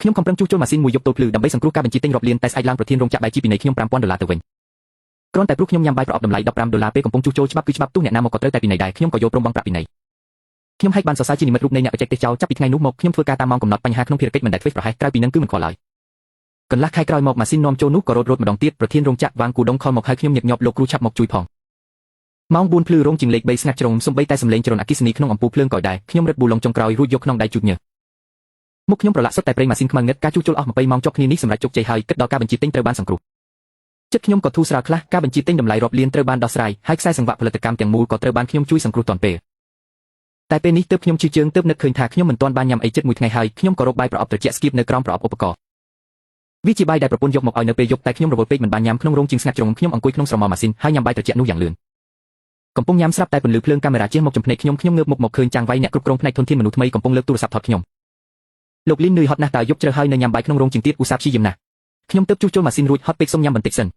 ខ្ញុំខំប្រឹងជួសជុលម៉ាស៊ីនមួយយប់ទល់ភ្លឺដើម្បីសង្គ្រោះការបញ្ជីទិញរាប់លានតែស្អែកឡើងប្រធានរោងចក្របែកជីពីនៃខ្ញុំ$5000ទៅវិញគ្រាន់តែព្រោះខ្ញុំញ៉ាំបាយប្រអប់តម្លៃ$15ពេលកំពុងជួសជុលច្បាប់គឺច្បាប់ទោះអ្នកណាមកក៏ត្រូវតែពីនៃដែរខ្ញុំក៏យកព្រមបង់ប្រាក់ពីនៃខ្ញុំហែកបានសរសើរជានិមិត្តរូបនៃអ្នកបច្ចេកទេសចោលចាប់ពីថ្ងៃនោះមកខ្ញុំធ្វើការតាមម៉ោងកំណត់បញ្ហាក្នុងភារកិច្ចមិនដែលធ្វេសប្រហែសក្រៅពីនឹងគឺមិនខ្វល់ឡើយកន្លះខែក្រោយមកម៉ាស៊ីននាំចូលនោះក៏រត់ម្ដងទៀតប្រធានរោងចក្រវ៉ាងគូដុងខលមកហៅខ្ញុំញឹកញាប់លោកគ្រូឆាប់មកជួយផងម៉ោង4ភ្លឺរោងជាងលេខ3ស្ងាត់ជ្រុងសំបីតែសំឡេងជ្រន់អគ្គិសនីក្នុងអំពូលភ្លើងក៏ដែរខ្ញុំរឹតប៊ូឡុងចុងក្រោយរួចយកក្នុងដៃជូតញើសមុខខ្ញុំប្រឡាក់សុទ្ធតែប្រេងម៉ាស៊ីនខ្មៅងឹតការជួសជុលអស់20ម៉ោងជាប់គ្នានេះសម្រាប់ជោគជ័យហើយគិតដល់ការបញ្ជាទិញត្រូវបានសង្គ្រោះចិត្តខ្ញុំក៏ធូរស្រាលខ្លះការបញ្ជាទិញតម្លៃរាប់លានត្រូវបានដោះស្រាយហើយខ្សែសង្វាក់ផលិតកម្មទាំងមូលក៏ត្រូវបានខ្ញុំជួយសង្គ្រោះទាន់ពេលតែពេលនេះទើបខ្ញុំជឿជើងទើបនឹកឃើញថាខ្ញុំមិនទាន់បានញ៉ាំអីជិតមួយថ្ងៃហើយខ្ញុំក៏រកបាយប្រអប់ត្រជាក់ស្គៀបនៅក្រោមប្រអប់ឧបករណ៍វាជាបាយដែលប្រពន្ធយកមកឲ្យនៅពេលយប់តែខ្ញុំរវល់ពេកមិនបានញ៉ាំក្នុងរោងជាងស្ងាត់ជ្រុងខ្ញុំអង្គុយក្នុងស្រមោលម៉ាស៊ីនហើយញ៉ាំបាយត្រជាក់នោះយ៉ាងលឿនកំពុងញ៉ាំស្រាប់តែពន្លឺភ្លើងកាមេរ៉ាជះមកចំភ្នែកខ្ញុំងើបមុខមកឃើញចាំងវៃអ្នកគ្រប់គ្រងផ្នែកធនធានមនុស្សថ្មីកំពុងលើកទូរស័ព្ទថតខ្ញុំលោកលីននឿយហត់ណាស់តើយប់ជ្រៅហើយនៅញ៉ាំបាយក្នុងរោងជាងទៀតឧស្សាហ៍ព្យាយាមណាស់ខ្ញុំទើបជួសជុលម៉ាស៊ីនរួចហត់ពេកសុំញ៉ាំបន្តិចសិន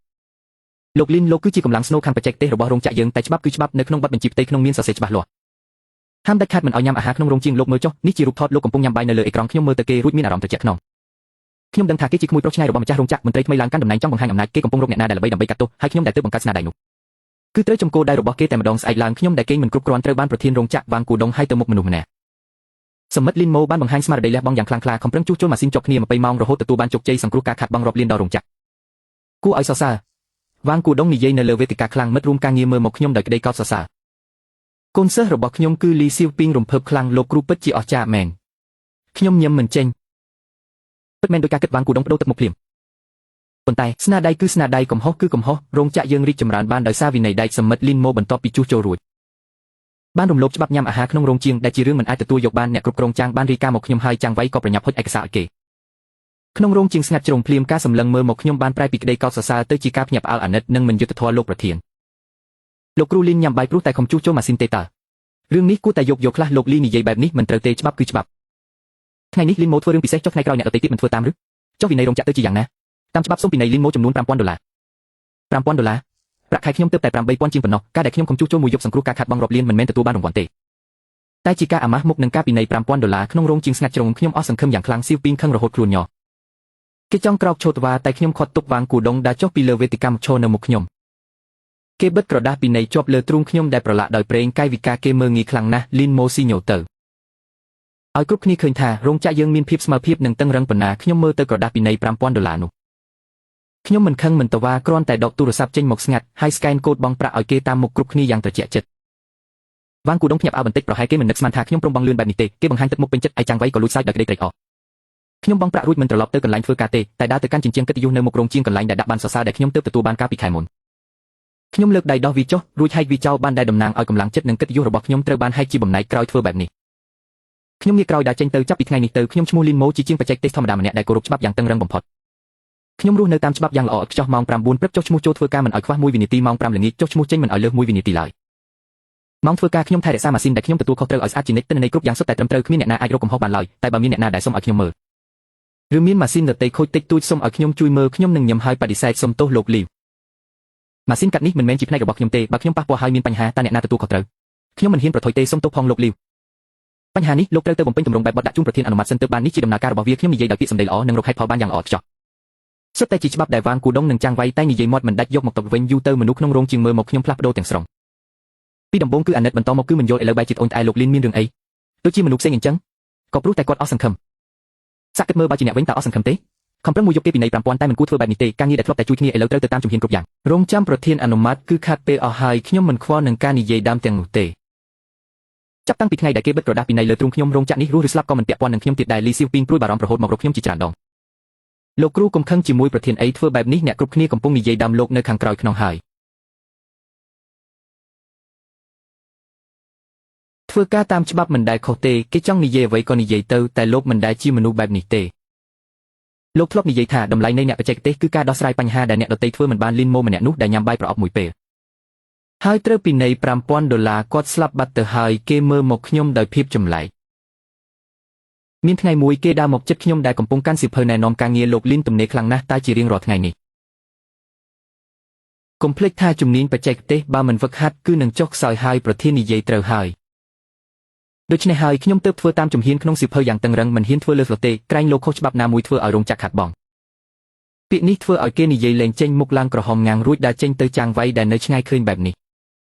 លោកលីនលោកគឺជាកម្លាំងស្នូលខាងបច្ចេកទេសរបស់រោងចក្រយើងតែច្បាប់គឺច្បាប់នៅក្នុងបទបញ្ជីផ្ទៃក្នុងមានសរសេរច្បាស់លាស់ហាមដាច់ខាតមិនឲ្យញ៉ាំអាហារក្នុងរោងជាងលោកមើលចុះនេះជារូបថតលោកកំពុងញ៉ាំបាយនៅលើអេក្រង់ខ្ញុំមើលទៅគេរួចមានអារម្មណ៍ត្រជាក់ខ្នងខ្ញុំដឹងថាគេជាក្មួយប្រុសឆ្នៃរបស់ម្ចាស់រោងចក្រមន្ត្រីថ្មីឡើងកាន់តំណែងចង់បង្ហាញអំណាចគេកំពុងរកអ្នកណាដែលល្បីដើម្បីកាត់ទោសហើយខ្ញុំដែលទើបបង្កើតស្នាដៃនោះគឺត្រូវចំគោលដៅរបស់គេតែម្ដងស្អែកឡើងខ្ញុំដែលគេមិនគ្រប់គ្រាន់ត្រូវបានប្រធានរោងចក្រវ៉ាងគូដុងឲ្យទៅមុខមនុស្សម្នាក់សមិទ្ធលីនម៉ូបានបង្ហាញស្មារតីលះបង់យ៉ាងខ្លាំងក្លាខំប្រឹងជួសជុលម៉ាស៊ីនជាប់គ្នា20ម៉ោងរហូតទទួលបានជោគជ័យសង្គ្រោះការខាតបង់រាប់លានដល់រោងចក្រគួរឲ្យសរសើរវ៉ាងគូដុងនិយាយនៅលើវេទិកាខ្លាំងមិត្តរួមការងារមើលមកខ្ញុំដោយក្តីកោតសរសើរកូនសិស្សរបស់ខ្ញុំគឺលីសៀវពីងរំភើបខ្លាំងលោកគ្រូពិតជាអស្ចារ្យមែនខ្ញុំញឹមមិនចេញពិតមែនដោយការគិតវ៉ាងគូដុងបដូរទឹកមុខភ្លាមប៉ុន្តែស្នាដៃគឺស្នាដៃកំហុសគឺកំហុសរោងចក្រយើងរីកចម្រើនបានដោយសារវិន័យដែកសមិទ្ធលីនម៉ូបន្ទាប់ពីជួសជុលរួចបានរំលោភច្បាប់ញ៉ាំអាហារក្នុងរោងជាងដែលជារឿងមិនអាចទទួលយកបានអ្នកគ្រប់គ្រងចាងបានរាយការណ៍មកខ្ញុំហើយចាងវៃក៏ប្រញាប់ហុចឯកសារឲ្យគេក្នុងរោងជាងស្ងាត់ជ្រុងភ្លាមការសម្លឹងមើលមកខ្ញុំបានប្រែពីក្តីកោតសរសើរទៅជាការភ្ញាក់ផ្អើលអាណិតនិងមិនយុត្តិធម៌លោកប្រធានលោកគ្រូលីនញ៉ាំបាយព្រោះតែខំជួសជុលម៉ាស៊ីនទេតើរឿងនេះគួរតែយកខ្លះលោកលីនិយាយបែបនេះមិនត្រូវទេច្បាប់គឺច្បាប់ថ្ងៃនេះលីនម៉ូធ្វើរឿងពិសេសចុះថ្ងៃក្រោយអ្នកដទៃទៀតមិនធ្វើតាមឬចុះវិន័យរោងចក្រទៅជាយ៉ាងណាតាមច្បាប់សុំពីនៃលីនម៉ូចំនួន$5000 $5000ប្រាក់ខែខ្ញុំទើបតែ8000ជាងប៉ុណ្ណោះការដែលខ្ញុំខំជួសជុលមួយយប់សង្គ្រោះការខាតបង់រាប់លានមិនមែនទទួលបានរង្វាន់ទេតែជាការអាម៉ាស់មុខនឹងការពីនៃ$5000ក្នុងរោងជាងស្ងាត់ជ្រុងខ្ញុំអស់សង្ឃឹមយ៉ាងខ្លាំងសៀវពីងខឹងរហូតខ្លួនញ័រគេចង់ក្រោកឈោតវ៉ាតែខ្ញុំខាត់ទុកវ៉ាងគូដុងដើរចុះពីលើវេទិកាមកឈរនៅមុខខ្ញុំគេបិទក្រដាសពីនៃជាប់លើទ្រូងខ្ញុំដែលប្រឡាក់ដោយប្រេងកាយវិការគេមើលងាយខ្លាំងណាស់លីនម៉ូស៊ីញ៉ូទៅឲ្យគ្រប់គ្នាឃើញថារោងចក្រយើងមានភាពស្មើភាពនិងតឹងរឹងប៉ុណ្ណាខ្ញុំមើលទៅក្រដាសពីនៃ$5000នោះខ្ញុំមិនខឹងមិនតវ៉ាគ្រាន់តែដកទូរស័ព្ទចេញមកស្ងាត់ហើយស្កែនកូដបង់ប្រាក់ឲ្យគេតាមមុខគ្រប់គ្នាយ៉ាងត្រជាក់ចិត្តវ៉ាងគូដុងភ្ញាក់ផ្អើលបន្តិចប្រហែលគេមិននឹកស្មានថាខ្ញុំព្រមបង់លឿនបែបនេះទេគេបង្ហាញទឹកមុខពេញចិត្តឯចាំងវៃក៏លួចសើចដោយក្តីត្រេកអរខ្ញុំបង់ប្រាក់រួចមិនត្រឡប់ទៅកន្លែងធ្វើការទេតែដើរទៅកាន់ជញ្ជាំងកិត្តិយសនៅមុខរោងជាងកន្លែងដែលដាក់បានសរសើរដែលខ្ញុំទើបទទួលបានកាលពីខែមុនខ្ញុំលើកដៃដោះវាចុះរួចហែកវាចោលបានដែលតំណាងឲ្យកម្លាំងចិត្តនិងកិត្តិយសរបស់ខ្ញុំត្រូវបានហែកជាបំណែកក្រោយធ្វើបែបនេះខ្ញុំងាកក្រោយដើរចេញទៅចាប់ពីថ្ងៃនេះទៅខ្ញុំឈ្មោះលីនម៉ូជាជាងបច្ចេកទេសធម្មតាម្នាក់ដែលគោរពច្បាប់យ៉ាងតឹងរ៉ឹងបំផុតខ្ញុំរស់នៅតាមច្បាប់យ៉ាងល្អឥតខ្ចោះម៉ោង9ព្រឹកចុះឈ្មោះចូលធ្វើការមិនឲ្យខ្វះ1វិនាទីម៉ោង5ល្ងាចចុះឈ្មោះចេញមិនឲ្យលើស1វិនាទីឡើយម៉ោងធ្វើការខ្ញុំថែរក្សាម៉ាស៊ីនដែលខ្ញុំទទួលខុសត្រូវឲ្យស្អាតជានិច្ចទិន្នន័យគ្រប់យ៉ាងសុទ្ធតែត្រឹមត្រូវគ្មានអ្នកណាអាចរកកំហុសបានឡើយតែបើមានអ្នកណាដែលសុំឲ្យខ្ញុំមើលឬមានម៉ាស៊ីនដទៃខូចតិចតួចសុំឲ្យខ្ញុំជួយមើលខ្ញុំនឹងញឹមហើយបដិសេធសុំទោសលោកលីវម៉ាស៊ីនកាត់នេះមិនមែនជាផ្នែករបស់ខ្ញុំទេបើខ្ញុំប៉ះពាល់ហើយមានបញ្ហាតើអ្នកណាទទួលខុសត្រូវខ្ញុំមិនហ៊ានប្រថុយទេសុំទោសផងលោកលីវបញ្ហានេះលោកត្រូវទៅបំពេញទម្រង់បែបបទដាក់ជូនប្រធានអនុម័តសិនទើបបាននេះជាដំណើរការរបស់វាខ្ញុំនិយាយដោយពាក្យសម្ដីល្អនិងរកហេតុផលបានយ៉ាងល្អឥតខ្ចោះសុទ្ធតែជាច្បាប់ដែលវ៉ាងគូដុងនិងចាងវៃតែនិយាយមាត់មិនដាច់យកមកតបវិញយូរទៅមនុស្សក្នុងរោងជាងមើលមកខ្ញុំផ្លាស់ប្ដូរទាំងស្រុងពីដំបូងគឺអាណិតបន្តមកគឺមិនយល់ឥឡូវបែរជាត្អូញត្អែលោកលីនមានរឿងអីដូចជាមនុស្សផ្សេងអញ្ចឹងក៏ព្រោះតែគាត់អស់សង្ឃឹមសាក់គិតមើលបើជាអ្នកវិញតើអស់សង្ឃឹមទេខំប្រឹងមួយយប់គេពីនៃ5000តែមិនគួរធ្វើបែបនេះទេការងារដែលធ្លាប់តែជួយគ្នាឥឡូវត្រូវទៅតាមជំហានគ្រប់យ៉ាងរងចាំប្រធានអនុម័តគឺខាត់ពេលអស់ហើយខ្ញុំមិនខ្វល់នឹងការនិយាយដើមទាំងនោះទេចាប់តាំងពីថ្ងៃដែលគេបិទក្រដាសពីនៃលើទ្រូងខ្ញុំរោងចក្រនេះរស់ឬស្លាប់ក៏មិនពាក់ព័ន្ធនឹងខ្ញុំទៀតដែរលីសៀវពីងព្រួយបារម្ភរហូតមករកខ្ញុំជាច្រើនដងលោកគ្រូកុំខឹងជាមួយប្រធានអីធ្វើបែបនេះអ្នកគ្រប់គ្នាកំពុងនិយាយដើមលោកនៅខាងក្រោយខ្នងហើយធ្វើការតាមច្បាប់មិនដែលខុសទេគេចង់និយាយអ្វីក៏និយាយទៅតែលោកមិនដែលជាមនុស្សបែបនេះទេលោកធ្លាប់និយាយថាតម្លៃនៃអ្នកបច្ចេកទេសគឺការដោះស្រាយបញ្ហាដែលអ្នកដទៃធ្វើមិនបានលីនម៉ូម្នាក់នោះដែលញ៉ាំបាយប្រអប់មួយពេលហើយត្រូវពីនៃ$5000គាត់ស្លាប់បាត់ទៅហើយគេមើលមកខ្ញុំដោយភាពចម្លែកមានថ្ងៃមួយគេដើរមកជិតខ្ញុំដែលកំពុងកាន់សៀវភៅណែនាំការងារលោកលីនទំនេរខ្លាំងណាស់តែជារៀងរាល់ថ្ងៃនេះកុំភ្លេចថាជំនាញបច្ចេកទេសបើមិនហ្វឹកហាត់គឺនឹងចុះខ្សោយហើយប្រធាននិយាយត្រូវហើយ ដូច្នេះហើយខ្ញុំទើបធ្វើតាមជំហានក្នុងសៀវភៅយ៉ាងតឹងរ៉ឹងមិនហ៊ានធ្វើលើសលុតទេក្រែងលោកខុសច្បាប់ណាមួយធ្វើឲ្យរោងចក្រខាតបង់ពាក្យនេះធ្វើឲ្យគេនិយាយលេងចេញមុខឡើងក្រហមងាងរួចដើរចេញទៅចាំងវៃដែលនៅឆ្ងាយឃើញបែបនេ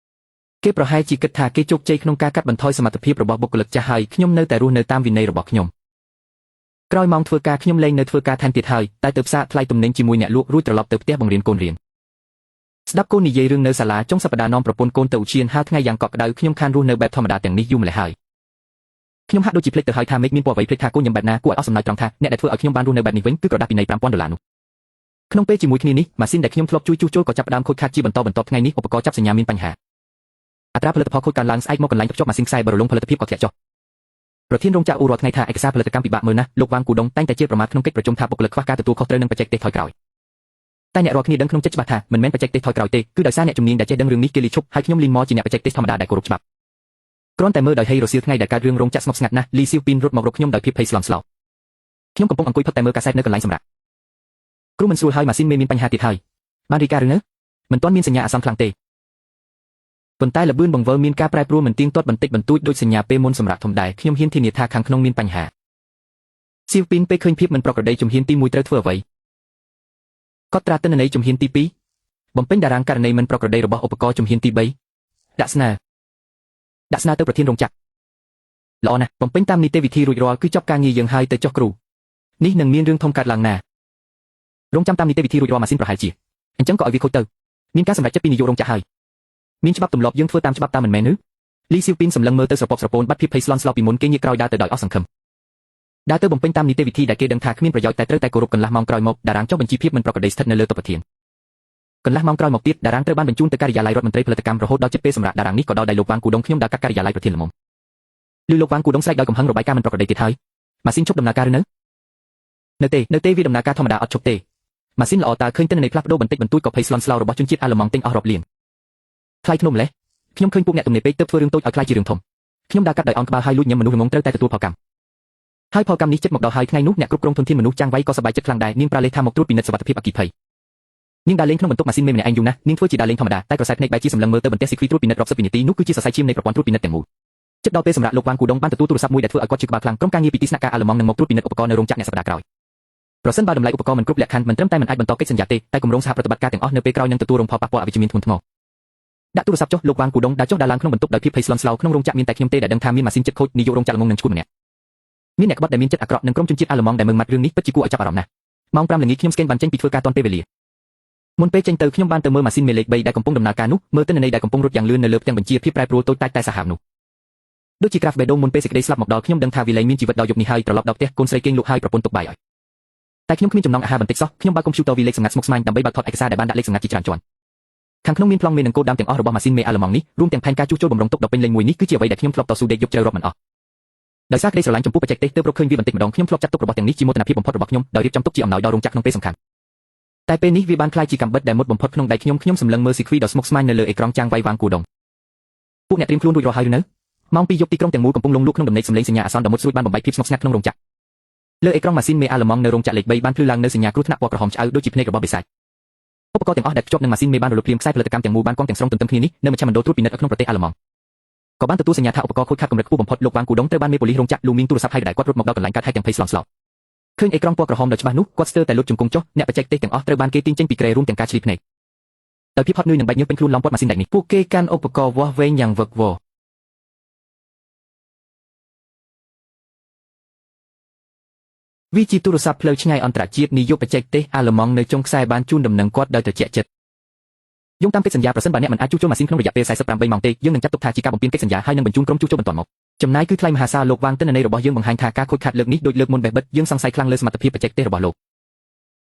ះគេប្រហែលជាគិតថាគេជោគជ័យក្នុងការកាត់បន្ថយសមត្ថភាពរបស់បុគ្គលិកចាស់ហើយខ្ញុំនៅតែរស់នៅតាមវិន័យរបស់ខ្ញុំក្រោយម៉ោងធ្វើការខ្ញុំលែងនៅធ្វើការថែមទៀតហើយតែទៅផ្សារថ្លៃទំនិញជាមួយអ្នកលក់រួចត្រឡប់ទៅផ្ទះបង្រៀនកូនរៀនស្ដាប់កូននិយាយរឿងនៅសាលាចុងសប្តាហ៍នាំប្រពន្ធកូនទៅឧទ្យានហាលថ្ងៃយ៉ាងកក់ក្ដៅខ្ញុំខានរស់នៅបែបធម្មតាទាំងនេះយូរម្ល៉េះហើយខ្ញុំហាក់ដូចជាភ្លេចទៅហើយថាមេឃមានពណ៌អ្វីភ្លេចថាកូនញ៉ាំបែបណាគួរឲ្យអស់សំណើចត្រង់ថាអ្នកដែលធ្វើឲ្យខ្ញុំបានរស់នៅបែបនេះវិញគឺក្រដាសពិន័យ$5000នោះក្នុងពេលជាមួយគ្នានេះម៉ាស៊ីនដែលខ្ញុំធ្លាប់ជួយជួសជុលក៏ចាប់ផ្ដើមខូចខាតជាបន្តបន្ទាប់ថ្ងៃនេះឧបករណ៍ចាប់សញ្ញាមានបញ្ហាអត្រាផលិតផលខូចកើនឡើងស្អែកមកកន្លែងភ្ជាប់ម៉ាស៊ីនខ្សែបរលុងផលិតភាពក៏ធ្លាក់ចុះប្រធានរោងចក្រអ៊ូរាល់ថ្ងៃថាឯកសារផលិតកម្មពិបាកមើលណាស់លោកវ៉ាងគូដុងតែងតែជាប្រមាថក្នុងកិច្ចប្រជុំថាបុគ្គលិកខ្វះការទទួលខុសត្រូវនឹងបច្ចេកទេសថយក្រោយតែអ្នករាល់គ្នាដឹងក្នុងចិត្តច្បាស់ថាមិនមែនបច្ចេកទេសថយក្រោយទេគឺដោយសារអ្នកជំនាញដែលចេះដឹងរឿងនេះគេលីឈប់ហើយខ្ញុំលីនម៉ជាអ្នកបច្ចេកទេសធម្មតាដែលគោរពច្បាប់គ្រាន់តែមើលដោយហេរសៀលថ្ងៃដែលកើតរឿងរោងចក្រស្ងប់ស្ងាត់ណាស់លីសៀវពីនរត់មករកខ្ញុំដោយភាពភ័យស្លន់ស្លោខ្ញុំកំពុងអង្គុយផឹកតែមើលកាសែតនៅកន្លែងសម្រាប់គ្រូមិនស្រួលហើយម៉ាស៊ីនមានបញ្ហាទៀតហើយបានរីកាឬនៅមិនទាន់មានសញ្ញាអាសន្នខ្លាំងទេប៉ុន្តែលបឿនបង្វិលមានការប្រែប្រួលមិនទៀងទាត់បន្តិចបន្តួចដូចសញ្ញាពេលមុនសម្រាប់ធំដែរខ្ញុំហ៊ានធានាថាខាងក្នុងមានបញ្ហាសៀវពីនពេលឃើញភាពមិនប្រក្រតីជំហានទី1ត្រូវធ្វើអ្វីកត់ត្រាទិន្នន័យជំហានទី2បំពេញតារាងករណីមិនប្រក្រតីរបស់ឧបករណ៍ជំហានទី3ដាក់ស្នើទៅប្រធានរោងចក្រល្អណាស់បំពេញតាមនីតិវិធីរួចរាល់គឺចប់ការងារយើងហើយទៅចុះគ្រូនេះនឹងមានរឿងធំកើតឡើងណារងចាំតាមនីតិវិធីរួចរាល់ម៉ាស៊ីនប្រហែលជាអញ្ចឹងក៏ឲ្យវាខូចទៅមានការសម្រេចចិត្តពីនាយករោងចក្រហើយមានច្បាប់ទម្លាប់យើងធ្វើតាមច្បាប់តាមមិនមែនឬលីសៀវពីនសម្លឹងមើលទៅស្រពកស្រពូនបាត់ភាពភ័យស្លន់ស្លោពីមុនគេងាកក្រោយដើរទៅដោយអស់សង្ឃឹមដើរទៅបំពេញតាមនីតិវិធីដែលគេដឹងថាគ្មានប្រយោជន៍តែត្រូវតែគោរពកន្លះម៉ោងក្រោយមកតារាងចុះបញ្ជីភាពមិនប្រក្រតីស្ថិតនៅលើតុប្រធានកន្លះម៉ោងក្រោយមកទៀតតារាងត្រូវបានបញ្ជូនទៅការិយាល័យរដ្ឋមន្ត្រីផលិតកម្មរហូតដល់ជិតពេលសម្រាប់តារាងនេះក៏ដល់ដៃលោកវ៉ាងគូដុងខ្ញុំដើរកាត់ការិយាល័យប្រធានល្មមឮលោកវ៉ាងគូដុងស្រែកដោយកំហឹងរបាយការណ៍មិនប្រក្រតីទៀតហើយម៉ាស៊ីនឈប់ដំណើរការឬនៅទេវាដំណើរការធម្មតាអត់ឈប់ទេម៉ាស៊ីនល្អតើឃើញទិន្នន័យផ្លាស់ប្ដូរបន្តិចបន្តួចក៏ភ័យស្លន់ស្លោរបស់ជនជាតិអាល្លឺម៉ង់ទិញអស់រាប់លានថ្លៃធ្នូម្លេះខ្ញុំឃើញពួកអ្នកទំនេរពេកទៅធ្វើរឿងតូចឲ្យខ្លាចជារឿងធំខ្ញុំដើរកាត់ដោយអន់ក្បាលហើយលួចញឹមមនុស្សល្ងងត្រូវតែទទួលផលកម្មហើយផលកម្មនេះចិត្តមកដល់ហើយថ្ងៃនោះអ្នកគ្រប់គ្រងធនធានមនុស្សចាំងវៃក៏សប្បាយចិត្តខ្លាំងដែរនាងប្រាលេថាមកត្រួតពិនិត្យសុវត្ថិភាពអគ្គិភ័យនាងដើរលេងក្នុងបន្ទប់ម៉ាស៊ីនមេម្នាក់ឯងយូរណាស់នាងធ្វើជាដើរលេងធម្មតាតែក្រសែភ្នែកបែរជាសម្លឹងមើលទៅបន្ទះស៊ីគ្វីត្រួតពិនិត្យរាប់សិបវិនាទីនោះគឺជាសរសៃឈាមនៃប្រព័ន្ធត្រួតពិនិត្យទាំងមូលចិត្តដល់ពេលសម្រាប់លោកវ៉ាងគូដុងបានទទួលទូរស័ព្ទមួយដែលធ្វើឲ្យគាត់ជឿក្បាលខ្លាំងក្រុមការងារពីទីស្នាក់ការអាល្លឺម៉ង់នឹងមកត្រួតពិនិត្យឧបករណ៍នៅរោងចក្រអ្នកសប្តាហ៍ក្រោយប្រសិនបើតម្លៃឧបករណ៍មិនគ្រប់លក្ខខណ្ឌមិនត្រឹមតែមិនអាចបន្តកិច្ចសន្យាទេតែគម្រោងសហប្រតិបត្តិការទាំងអស់នៅពេលក្រោយនឹងទទួលរងផលប៉ះពាល់អវិជ្ជមានធ្ងន់ធ្ងរដាក់ទូរស័ព្ទចុះលោកវ៉ាងគូដុងដើរចុះដើរឡើងក្នុងបន្ទប់ដោយភាពភ័យស្លន់ស្លោក្នុងរោងចក្រមានតែខ្ញុំទេដែលដឹងថាមានម៉ាស៊ីនចិត្តខូចនាយករោងចក្រល្ងងនឹងឈួតម្នាក់មានអ្នកក្បត់ដែលមានចិត្តអាក្រក់និងក្រុមជនជាតិអាល្លឺម៉ង់ដែលមើងម៉ាត់រឿងនេះពិតជាគួរឲ្យចាប់អារម្មណ៍ណាស់ម៉ោង5ល្ងាចខ្ញុំស្កេនបានចេញពីធ្វើការទាន់ពេលវេលាមុនពេលចេញទៅខ្ញុំបានទៅមើលម៉ាស៊ីនមេលេខ3ដែលកំពុងដំណើរការនោះមើលទិន្នន័យដែលកំពុងរត់យ៉ាងលឿននៅលើផ្ទាំងបញ្ជាភាពប្រែប្រួលតូចតាចតែសាហាវនោះដូចជាក្រាហ្វបេដូងមុនពេលសេចក្តីស្លាប់មកដល់ខ្ញុំដឹងថាវិលែងមានជីវិតដល់យប់នេះហើយត្រឡប់ដល់ផ្ទះកូនស្រីគេងលក់ហើយប្រពន្ធទុកបាយឲ្យតែខ្ញុំគ្មានចំណង់អាហារបន្តិចសោះខ្ញុំបើកកុំព្យូទ័រវាលេខសម្ងាត់ស្មុគស្មាញដើម្បីបើកថតឯកសារដែលបានដាក់លេខសម្ងាត់ជាច្រើនជាន់ខាងក្នុងមានប្លង់មេនិងកូដដើមទាំងអស់របស់ម៉ាស៊ីនមេអាល្លឺម៉ង់នេះរួមទាំងផែនការជួសជុលបំរុងទុកដ៏ពេញលេញមួយនេះគឺជាអ្វីដែលខ្ញុំធ្លាប់តស៊ូដេកយប់ជ្រៅរាប់មិនអស់ដោយសារក្តីស្រឡាញ់ចំពោះបច្ចេកទេសទើបរកឃើញវាបន្តិចម្ដងខ្ញុំធ្លាប់ចាត់ទុករបស់ទាំងនេះជាមោទនភាពបំផុតរបស់ខ្ញុំដោយរៀបចំទុកជាអំណោយដល់រោងចក្រក្នុងពេលសំខាន់តែពេលនេះវាបានក្លាយជាកាំបិតដែលមុតបំផុតក្នុងដៃខ្ញុំសម្លឹងមើលស៊ីគ្វីដ៏ស្មុគស្មាញនៅលើអេក្រង់ចាំងវៃវ៉ាងគូដុងពួកអ្នកត្រៀមខ្លួនរួចរាល់ហើយឬនៅម៉ោង2យប់ទីក្រុងទាំងមូលកំពុងលងលក់ក្នុងដំណេកសម្លេងសញ្ញាអាសន្នដ៏មុតស្រួចបានបំបីភាពស្ងប់ស្ងាត់ក្នុងរោងចក្រលើអេក្រង់ម៉ាស៊ីនមេអាល្លឺម៉ង់នៅរោងចក្រលេខ3បានភ្លឺឡើងនៅសញ្ញាគ្រោះថ្នាក់ពណ៌ក្រហមឆ្អៅដូចជាភ្នែករបស់បិសាចឧបករណ៍ទាំងអស់ដែលភ្ជាប់នឹងម៉ាស៊ីនមេបានរលត់ភ្លាមខ្សែផលិតកម្មទាំងមូលបានកងទាំងស្រុងទន្ទឹមគ្នានេះនៅមជ្ឈមណ្ឌលត្រួតពិនិត្យក្នុងប្រទេសអាល្លឺម៉ង់ក៏បានទទួលសញ្ញាថាឧបករណ៍ខូចខាតកម្រិតខ្ពស់បំផុតលោកវ៉ាងគូដុងត្រូវបានមេប៉ូលីសរោងចក្រលូមីងទូរស័ព្ទហៅដែលគាត់រត់មកដល់កន្លែងកើតហេតុទាំងភ័យស្លន់ស្លោឃើញអេក្រង់ពណ៌ក្រហមដ៏ច្បាស់នោះគាត់ស្ទើរតែលុតជង្គង់ចុះអ្នកបច្ចេកទេសទាំងអស់ត្រូវបានគេទាញចេញពីក្រែរួមទាំងការឆ្លៀតភ្នែកដោយភាពហត់នឿយនិងបែកញើសពេញខ្លួនឡំពាត់ម៉ាស៊ីនដែកនេះពួកគេកាន់ឧបករណ៍វាស់វែងយ៉ាងវឹកវរវាជាទូរស័ព្ទផ្លូវឆ្ងាយអន្តរជាតិនាយកបច្ចេកទេសអាល្លឺម៉ង់នៅចុងខ្សែបានជូនដំណឹងគាត់ដោយត្រជាក់ចិត្តយោងតាមកិច្ចសន្យាប្រសិនបើអ្នកមិនអាចជួសជុលម៉ាស៊ីនក្នុងរយៈពេល48ម៉ោងទេយើងនឹងចាត់ទុកថាជាការបំពានកិច្ចសន្យាហើយនឹងបញ្ជូនក្រុមជួសជុលបន្ទាន់មកចំណាយគឺថ្លៃមហាសាលលោកវ៉ាងទិន្នន័យរបស់យើងបង្ហាញថាការខូចខាតលើកនេះដូចលើកមុនបេះបិទយើងសង្ស័យខ្លាំងលើសមត្ថភាពបច្ចេកទេសរបស់ល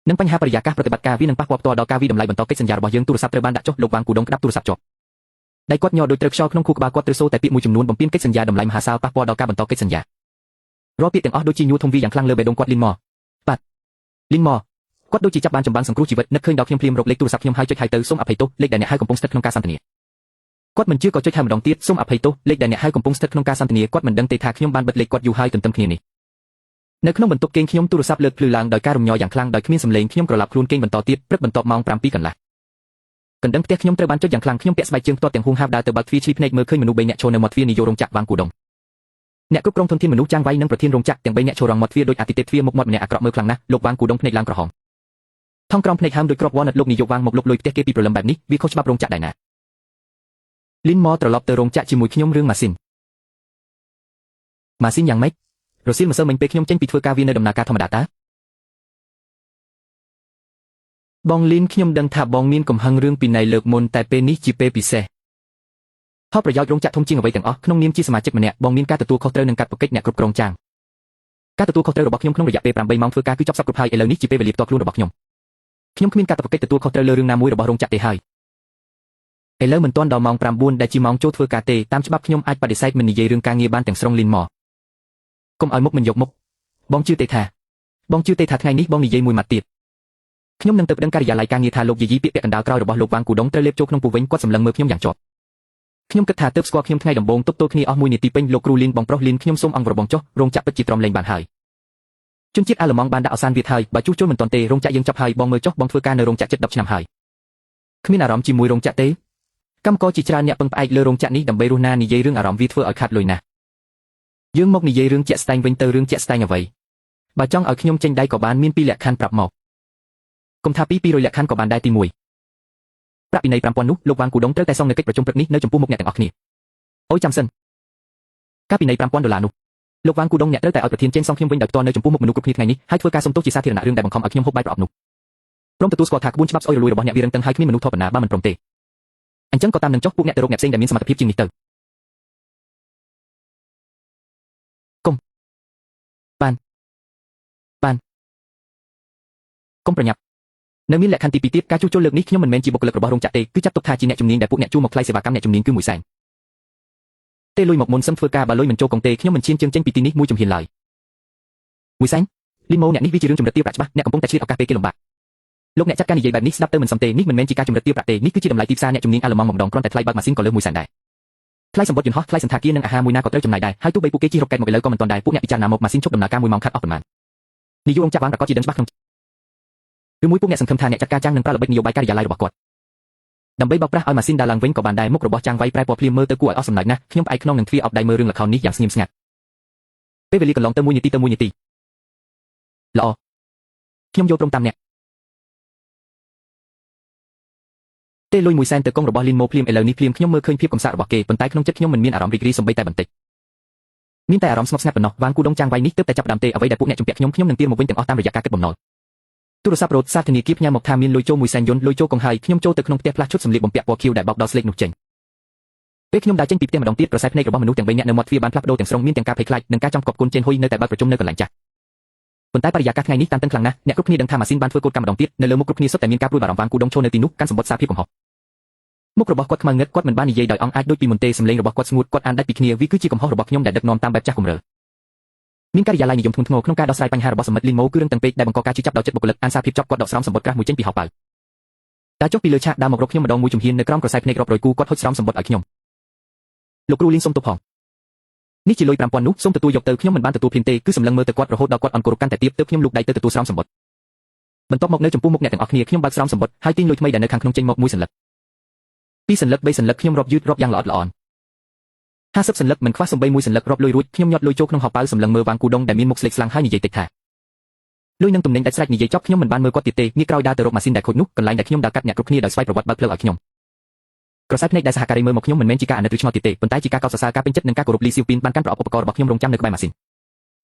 ោកនិងបញ្ហាបរិយាកាសប្រតិបត្តិការវានឹងប៉ះពាល់ផ្ទាល់ដល់ការវិតម្លៃបន្តកិច្ចសន្យារបស់យើងទូរស័ព្ទត្រូវបានដាក់ចុះលោកវ៉ាងគូដុងក្តាប់ទូរស័ព្ទជាប់ដៃគាត់ញ័រដូចត្រូវខ្យល់ក្នុងខួរក្បាលគាត់ត្រូវសូរតែពាក្យមួយចំនួនបំពេញកិច្ចសន្យាតម្លៃមហាសាលប៉ះពាល់ដល់ការបន្តកិច្ចសន្យារាល់ពាក្យទាំងអស់ដូចជាញួរធំវាយ៉ាងខ្លាំងលើបេះដូងគាត់លីនម៉គាត់ដូចជាចាប់បានចម្បាំងសង្គ្រោះជីវិតនឹកឃើញដល់ខ្ញុំភ្លាមរកលេខទូរស័ព្ទខ្ញុំហើយចុចហៅទៅសូមអភ័យទោសលេខដែលអ្នកហៅកំពុងស្ថិតក្នុងការសន្ទនាគាត់មិនជឿក៏ចុចហៅម្ដងទៀតសូមអភ័យទោសលេខដែលអ្នកហៅកំពុងស្ថិតក្នុងការសន្ទនាគាត់មិនដឹងទេថាខ្ញុំបានបិទលេខគាត់យូរហើយទន្ទឹមគ្នានេះនៅក្នុងបន្ទប់គេងខ្ញុំទូរស័ព្ទលើកភ្លឺឡើងដោយការរំញ័រយ៉ាងខ្លាំងដោយគ្មានសំឡេងខ្ញុំក្រឡាប់ខ្លួនគេងបន្តទៀតព្រឹកបន្ទាប់ម៉ោង7កន្លះកណ្ដឹងផ្ទះខ្ញុំត្រូវបានចុចយ៉ាងខ្លាំងខ្ញុំពាក់ស្បែកជើងផ្ទាត់ទាំងហួងហាបដើរទៅបើកទ្វារឆ្លីភ្នែកមើលឃើញមនុស្ស3នាក់ឈរនៅមាត់ទ្វារនាយករោងចក្រវ៉ាងគូដុង អ្នកគ្រប់គ្រងធនធានមនុស្សចាងវៃនិងប្រធានរោងចក្រទាំង3អ្នកឈររងមាត់ទ្វារដោយអាទិទេពទ្វារមុខមាត់ម្នាក់អាក្រក់មើលខ្លាំងណាស់លោកវ៉ាងគូដុងភ្នែកឡើងក្រហមថងក្រំភ្នែកហើមដូចគ្រាប់វ៉ាល់លោកនាយកវ៉ាងមកលុបលុយផ្ទះគេពីព្រលឹមបែបនេះវាខុសច្បាប់រោងចក្រដែរណាលីនម៉ត្រឡប់ទៅរោងចក្រជាមួយខ្ញុំរឿងម៉ាស៊ីនយ៉ាងម៉េចរសៀលម្សិលមិញពេលខ្ញុំចេញពីធ្វើការវានៅដំណើរការធម្មតាតើបងលីនខ្ញុំដឹងថាបងមានកំហឹងរឿងពីណៃលើកមុនតែពេលនេះជាពេលពិសេសផលប្រយោជន៍រោងចក្រធំជាងអ្វីទាំងអស់ក្នុងនាមជាសមាជិកម្នាក់បងមានការទទួលខុសត្រូវនឹងកាត់ប្រកិច្ចអ្នកគ្រប់គ្រងចាងការទទួលខុសត្រូវរបស់ខ្ញុំក្នុងរយៈពេល8ម៉ោងធ្វើការគឺចប់សពគ្រប់ហើយឥឡូវនេះជាពេលវេលាផ្ទាល់ខ្លួនរបស់ខ្ញុំគ្មានការប្រកិច្ចទទួលខុសត្រូវលើរឿងណាមួយរបស់រោងចក្រទេហើយឥឡូវមិនទាន់ដល់ម៉ោង9ដែលជាម៉ោងចូលធ្វើការទេតាមច្បាប់ខ្ញុំអាចបដិសេធមិននិយាយរឿងការងារបានទាំងស្រុងលីនមកកុំឲ្យមុខមិនយកមុខបងជឿទេថាថ្ងៃនេះបងនិយាយមួយម៉ាត់ទៀតខ្ញុំនឹងទៅប្តឹងការិយាល័យការងារថាលោកយាយីពាក្យពាក់កណ្ដាលក្រោយរបស់លោកវ៉ាងគូដុងត្រូវលេបចូលក្នុងពោះវិញគាត់សម្លឹងមើលខ្ញុំយ៉ាងជាប់ខ្ញុំគិតថាទើបស្គាល់ខ្ញុំថ្ងៃដំបូងទប់ទល់គ្នាអស់1នាទីពេញលោកគ្រូលីនបងប្រុសលីនខ្ញុំសូមអង្គរបងចុះរោងចក្រពិតជាទ្រាំលែងបានហើយជនជាតិអាល្លឺម៉ង់បានដាក់អសានវាហើយបើជួសជុលមិនទាន់ទេរោងចក្រយើងចប់ហើយបងមើលចុះបងធ្វើការនៅរោងចក្រជិត10ឆ្នាំហើយគ្មានអារម្មណ៍ជាមួយរោងចក្រទេកម្មករជាច្រើនអ្នកពឹងផ្អែកលើរោងចក្រនេះដើម្បីរស់ណានិយាយរឿងអារម្មណ៍វាធ្វើឲ្យខាត់លុយណាស់យើងមកនិយាយរឿងជាក់ស្ដែងវិញទៅរឿងជាក់ស្ដែងអ្វីបើចង់ឲ្យខ្ញុំចេញដៃក៏បានមាន2លក្ខខណ្ឌប្រាប់មកកុំថា200លក្ខខណ្ឌក៏បានដែរទី1ប្រាក់ពិន័យ5000នោះលោកវ៉ាងគូដុងត្រូវតែសងនៅកិច្ចប្រជុំព្រឹកនេះនៅចំពោះមុខអ្នកទាំងអស់គ្នាអូយចាំសិនការពិន័យ$5000នោះលោកវ៉ាងគូដុងអ្នកត្រូវតែឲ្យប្រធានចេញសងខ្ញុំវិញដោយផ្ទាល់នៅចំពោះមុខមនុស្សគ្រប់គ្នាថ្ងៃនេះហើយធ្វើការសុំទោសជាសាធារណៈរឿងដែលបង្ខំឲ្យខ្ញុំហូបបាយប្រអប់នោះព្រមទទួលស្គាល់ថាក្បួនច្បាប់ស្អុយរលួយរបស់អ្នកវារឹងតឹងហើយគ្មានមនុស្សធម្មតាបើមិនព្រមទេអញ្ចឹងក៏តាមនឹងចុះពួកអ្នកទៅរកអ្នកផ្សេងដែលមានសមត្ថភាពជាងនេះទៅកុំប្រញាប់នៅមានលក្ខខណ្ឌទី2ទៀតការជួសជុលលើកនេះខ្ញុំមិនមែនជាបុគ្គលិករបស់រោងចក្រទេគឺចាត់ទុកថាជាអ្នកជំនាញដែលពួកអ្នកជួលមកថ្លៃសេវាកម្មអ្នកជំនាញគឺ100,000ទេលុយមកមុនសឹមធ្វើការបើលុយមិនចូលកុងទេខ្ញុំមិនឈានជើងចេញពីទីនេះមួយជំហានឡើយ100,000លីម៉ូអ្នកនេះវាជារឿងចម្រិតទាបប្រាក់ច្បាស់អ្នកកំពុងតែឆ្លៀតឱកាសពេលគេលំបាកលោកអ្នកចាត់ការនិយាយបែបនេះស្ដាប់ទៅមិនសមទេនេះមិនមែនជាការចម្រិតទាបប្រាក់ទេនេះគឺជាតម្លៃទីផ្សារអ្នកជំនាញអាល្លឺម៉ង់ម្ដងគ្រាន់តែថ្លៃបើកម៉ាស៊ីនក៏លើស100,000ដែរថ្លៃសម្បត្តិយន្តហោះថ្លៃសន្តាគារនិងអាហារមួយណាក៏ត្រូវចំណាយដែរហើយទោះបីពួកគេជិះរ៉ុកកែតមកឥឡូវក៏មិនទាន់ដែរពួកអ្នកពិចារណាមកម៉ាស៊ីនឈប់ដំណើរការ1ម៉ោងខាត់អស់ប៉ុន្មាននាយករោងចក្របានប្រកាសជាដឹងច្បាស់ក្នុងឬមួយពួកអ្នកសង្ឃឹមថាអ្នកចាត់ការចាងនឹងប្រើល្បិចនយោបាយការិយាល័យរបស់គាត់ដើម្បីបោកប្រាស់ឲ្យម៉ាស៊ីនដើរឡើងវិញក៏បានដែរមុខរបស់ចាងវៃប្រែពណ៌ភ្លាមមើលទៅគួរឲ្យអស់សំណើចណាស់ខ្ញុំផ្អែកក្នុងនឹងទ្វារអបដៃមើលរឿងល្ខោននេះយ៉ាងស្ងៀមស្ងាត់ពេលវេលាកន្លងទៅ1នាទីល្អខ្ញុំយកព្រមតាមអ្នកទេលុយ100,000ទៅកុងរបស់លីនម៉ូភ្លាមឥឡូវនេះភ្លាមខ្ញុំមើលឃើញភាពកំសត់របស់គេប៉ុន្តែក្នុងចិត្តខ្ញុំមិនមានអារម្មណ៍រីករាយសូម្បីតែបន្តិចមានតែអារម្មណ៍ស្ងប់ស្ងាត់ប៉ុណ្ណោះវ៉ាងគូដុងចាងវៃនេះទើបតែចាប់ផ្ដើមទេអ្វីដែលពួកអ្នកជំពាក់ខ្ញុំនឹងទារមកវិញទាំងអស់តាមរយៈការគិតបំណុលទូរស័ព្ទរត់សាធនាគារផ្ញើមកថាមានលុយចូល100,000យន្តលុយចូលកុងហើយខ្ញុំចូលទៅក្នុងផ្ទះផ្លាស់ឈុតសម្លៀកបំពាក់ពណ៌ខៀវដែលបោកដល់ស្លេកនោះចេញពេលខ្ញុំដើរចេញពីផ្ទះម្ដងទៀតក្រសែភ្នែករបស់មនុស្សទាំង3នាក់នៅមាត់ទ្វារបានផ្លាស់ប្ដូរទាំងស្រុងមានទាំងការភ័យខ្លាចនិងការចង់កប់គុណចេញហុយនៅតែបើកប្រជុំនៅកន្លែងចាស់ប៉ុន្តែបរិយាកាសថ្ងៃនេះតានតឹងខ្លាំងណាស់អ្នកគ្រប់គ្នាដឹងថាម៉ាស៊ីនបានធ្វើកូដកម្មម្ដងទៀតនៅលើមុខគ្រប់គ្នាសុទ្ធតែមានការព្រួយបារម្ភវ៉ាងគូដុងឈរនៅទីនោះកាន់សម្បត្តិសារភាពកំហុសមុខរបស់គាត់ខ្មៅងឹតគាត់មិនបាននិយាយដោយអង្គអាចដូចពីមុនទេសម្លេងរបស់គាត់ស្ងួតគាត់អានដាច់ពីគ្នាវាគឺជាកំហុសរបស់ខ្ញុំដែលដឹកនាំតាមបែបចាស់គំរើមានការិយាល័យនិយមធ្ងន់ធ្ងរក្នុងការដោះស្រាយបញ្ហារបស់សមិទ្ធលីនម៉ូគឺរឿងទាំងពេកដែលបង្កការជឿចាប់ដល់ចិត្តបុគ្គលិកអានសារភាពចប់គាត់ដកស្រង់សម្បត្តិក្រាស់មួយចេញពីហោប៉ៅតែចុះពីលើឆាកដើរមករកខ្ញុំម្ដងមួយជំហាននៅក្រោមក្រសែភ្នែករាប់រយគូគាត់ហុចស្រង់សម្បត្តិឲ្យខ្ញុំលោកគ្រូលីនសុំទោសផងនេះជាលុយ5,000នោះសូមទទួលយកទៅខ្ញុំមិនបានទទួលភ្លាមទេគឺសម្លឹងមើលទៅគាត់រហូតដល់គាត់អន់គោរពកាន់តែទៀតទើបខ្ញុំលូកដៃទៅទទួលស្រង់សម្បត្តិបន្ទាប់មកនៅចំពោះមុខអ្នកទាំងអស់គ្នាខ្ញុំបើកស្រង់សម្បត្តិហើយទាញលុយថ្មីដែលនៅខាងក្នុងចេញមកមួយសន្លឹក2សន្លឹក3សន្លឹកខ្ញុំរាប់យឺតរាប់យ៉ាងល្អិតល្អន់50សន្លឹកមិនខ្វះសំបីមួយសន្លឹករាប់លុយរួចខ្ញុំញាត់លុយចូលក្នុងហោប៉ៅសម្លឹងមើលវ៉ាងគូដុងដែលមានមុខស្លេកស្លាំងហើយនិយាយតិចថាលុយនឹងទំនិញដាច់ស្រេចនិយាយចប់ខ្ញុំមិនបានមើលគាត់ទៀតទេងាកក្រោយដើរទៅរកម៉ាស៊ីនដែលខូចនោះកន្លែងដែលខ្ញុំដើរកាត់អ្នកគ្រប់គ្នាដោយស្វ័យប្រវត្តិបើកផ្លូវឲ្យខ្ញុំក្រសែភ្នែកដែលសហការីមើលមកខ្ញុំមិនមែនជាការអាណិតឬឆ្ងល់ទៀតទេប៉ុន្តែជាការកោតសរសើរការពេញចិត្តនិងការគោរពលីសៀវពីនបានកាន់ប្រអប់ឧបករណ៍របស់ខ្ញុំរងចាំនៅក្បែរម៉ាស៊ីន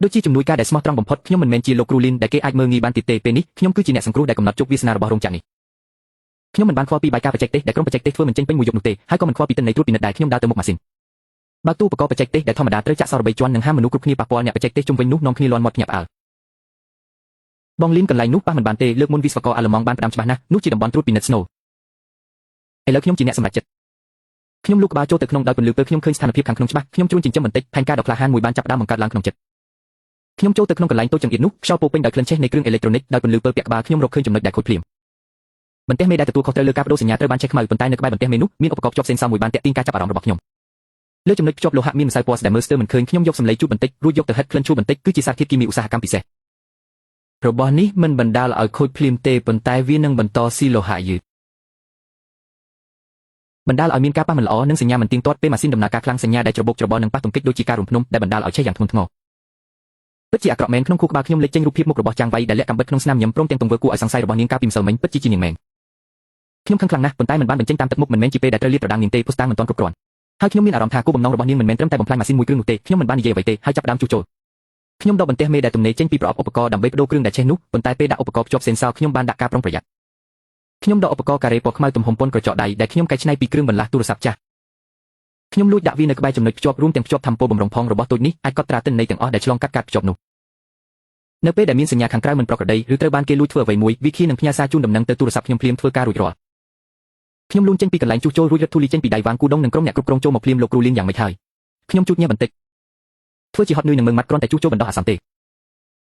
ដូចជាជំនួយការដែលស្មោះត្រង់បំផុតខ្ញុំមិនមែនជាលោកគ្រូលីនដែលគេអាចមើលងាយបានទៀតទេពេលនេះខ្ញុំគឺជាអ្នកសង្គ្រោះដែលកំណត់ជោគវាសនារបស់រោងចក្រនេះខ្ញុំមិនបានខ្វល់ពីបាយការបច្ចេកទេសដែលក្រុមបច្ចេកទេសធ្វើមិនចេញពេញមួយយប់នោះទេហើយក៏មិនខ្វល់ពីទិន្នន័យត្រួតពិនិត្យដែលខ្ញុំដើរទៅមុខម៉ាស៊ីនបើកទូឧបករណ៍បច្ចេកទេសដែលធម្មតាត្រូវចាក់សរបីជាន់និងហាមមនុស្សគ្រប់គ្នាប៉ះពាល់អ្នកបច្ចេកទេសជុំវិញនោះនាំគ្នាលាន់មាត់ញាប់អើបងលីនកន្លែងនោះប៉ះមិនបានទេលើកមុនវិស្វករអាល្លឺម៉ង់បានផ្ដាំច្បាស់ណាស់នោះជាតំបន់ត្រួតពិនិត្យស្នូឥឡូវខ្ញុំជាអ្នកសម្រេចចិត្តខ្ញុំលូកក្បាលចូលទៅក្នុងដោយពន្លឺពេលខ្ញុំឃើញស្ថានភាពខាងក្នុងច្បាស់ខ្ញុំជួនចិញ្ចឹមបន្តិចផែនការដ៏ក្លាហានមួយបានចាប់ផ្ដើមបង្កើតឡើងក្នុងចិត្តខ្ញុំចូលទៅក្នុងកន្លែងតូចចង្អៀតនោះខ្យល់ពោពេញដោយក្លិនឆេះនៃគ្រឿងអេឡិចត្រូនិកដោយពន្លឺពើពាក់ក្បាលខ្ញុំរកឃើញចំណុចដែលខូចភ្លាមបន្ទះមេដែលទទួលខុសត្រូវលើការបដូរសញ្ញាត្រូវបានឆេះខ្មៅប៉ុន្តែនៅក្បែរបន្ទះមេនោះមានឧបករណ៍ភ្ជាប់ផ្សេងៗមួយបានទាក់ទាញការចាប់អារម្មណ៍របស់ខ្ញុំលើចំណុចភ្ជាប់លោហៈមានម្សៅពណ៌ស្ដែលមើលស្ទើរមិនឃើញខ្ញុំយកសម្លេងជូតបន្តិចរួចយកទៅហិតក្លិនឈ្ងុយបន្តិចគឺជាសារធាតុគីមីឧស្សាហកម្មពិសេសរបស់នេះមិនបណ្ដាលឲ្យខូចភ្លាមទេប៉ុន្តែវានឹងបន្តស៊ីលោហៈយឺត បណ្ដាលឲ្យមានការប៉ះមិនល្អនិងសញ្ញាមិនទៀងទាត់ពេលម៉ាស៊ីនដំណើរការខ្លាំងសញ្ញាដែលច្របូកច្របល់និងប៉ះទង្គិចដូចជាការរំភ្នំដែលបណ្ដាលឲ្យឆេះយ៉ាងធ្ងន់ធ្ងរពិតជាអាក្រក់មែនក្នុងខួរក្បាលខ្ញុំលេចចេញរូបភាពមុខរបស់ចាងវៃដែលលាក់កំបិតក្នុងស្នាមញញឹមព្រមទាំងទង្វើគួរឲ្យសង្ស័យរបស់នាងកាលពីម្សិលមិញពិតជានាងមែនខ្ញុំខឹងខ្លាំងណាស់ប៉ុន្តែមិនបានបញ្ចេញតាមទឹកមុខមិនមែនជាពេលដែលត្រូវលាតត្រដាងនាងទេភស្តុតាងមិនទាន់គ្រប់គ្រាន់ហើយខ្ញុំមានអារម្មណ៍ថាគោលបំណងរបស់នាងមិនមែនត្រឹមតែបំផ្លាញម៉ាស៊ីនមួយគ្រឿងនោះទេខ្ញុំមិនបាននិយាយអ្វីទេហើយចាប់ផ្ដើមជួសជុលខ្ញុំដកបន្ទះមេដែលទំនេរចេញពីប្រអប់ឧបករណ៍ដើម្បីបដូរគ្រឿងដែលឆេះនោះប៉ុន្តែពេលដាក់ឧបករណ៍ភ្ជាប់សេនស័រខ្ញុំបានដាក់ការប្រុងប្រយ័ត្នខ្ញុំដកឧបករណ៍ការ៉េពណ៌ខ្មៅទំហំប៉ុនក្រចកដៃដែលខ្ញុំកែច្នៃពីគ្រឿងបន្លាស់ទូរស័ព្ទចាស់ខ្ញុំលួចដាក់វានៅក្បែរចំណុចភ្ជាប់រួមទាំងភ្ជាប់ថាមពលបំរុងផងរបស់តូចនេះអាចកត់ត្រាទិន្នន័យទាំងអស់ដែលឆ្លងកាត់ការភ្ជាប់នោះនៅពេលដែលមានសញ្ញាខាងក្រៅមិនប្រក្រតីឬត្រូវបានគេលួចធ្វើអ្វីមួយវាគ្គីនឹងផ្ញើសារជូនដំណឹងទៅទូរស័ព្ទខ្ញុំភ្លាមធ្វើការរួចរាល់ខ្ញុំលូនចេញពីកន្លែងជួសជុលរួចរត់ធូលីចេញពីដៃវ៉ាងគូដុងនិងក្រុមអ្នកគ្រប់គ្រងចូលមកភ្លាមលោកគ្រូលៀងយ៉ាងមិនហើយខ្ញុំជួចញ៉ាំបន្តិចធ្វើជាហត់នឿយនឹងមើងម៉ាត់គ្រាន់តែជួសជុលបណ្ដោះអាសន្នទ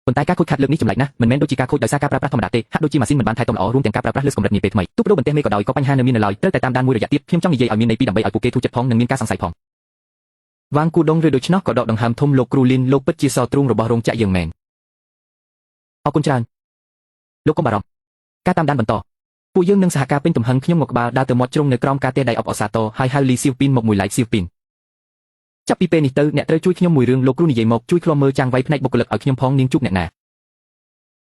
េប៉ុន្តែការខូចខាតលើកនេះចម្លែកណាស់មិនមែនដូចជាការខូចដោយសារការប្រើប្រាស់ធម្មតាទេហាក់ដូចជាម៉ាស៊ីនមិនបានថែទាំល្អរួមទាំងការប្រើប្រាស់លើសកម្រិតនាពេលថ្មីទូបដូរបន្ទះមេក៏ដោយក៏បញ្ហានៅមាននៅឡើយត្រូវតែតាមដានមួយរយៈទៀតខ្ញុំចង់និយាយឲ្យមានន័យពីដើម្បីឲ្យពួកគេធូរចិត្តផងនិងមានការសង្ស័យផងវ៉ាងគូដុងឬដូច្នោះក៏ដកដង្ហើមធំលោកគ្រូលៀនលោកពិតជាសទ្រូងរបស់រោងចក្រយើងមែនអរគុណច្រើនលោកកុំបារម្ភការតាមដានបន្តពួកយើងនឹងសហការពេញទំហឹងខ្ញុំមកក្បាលដើរទៅមាត់ជ្រុងនៅក្រោមការទះដៃអបអសាទរហើយហៅលីសៀវពីនមកមួយឡែកសៀវពីនចាប់ពីពេលនេះទៅអ្នកត្រូវជួយខ្ញុំមួយរឿងលោកគ្រូនិយាយមកជួយឃ្លាំមើលចាងវៃផ្នែកបុគ្គលិកឲ្យខ្ញុំផងនាងជួបអ្នកណា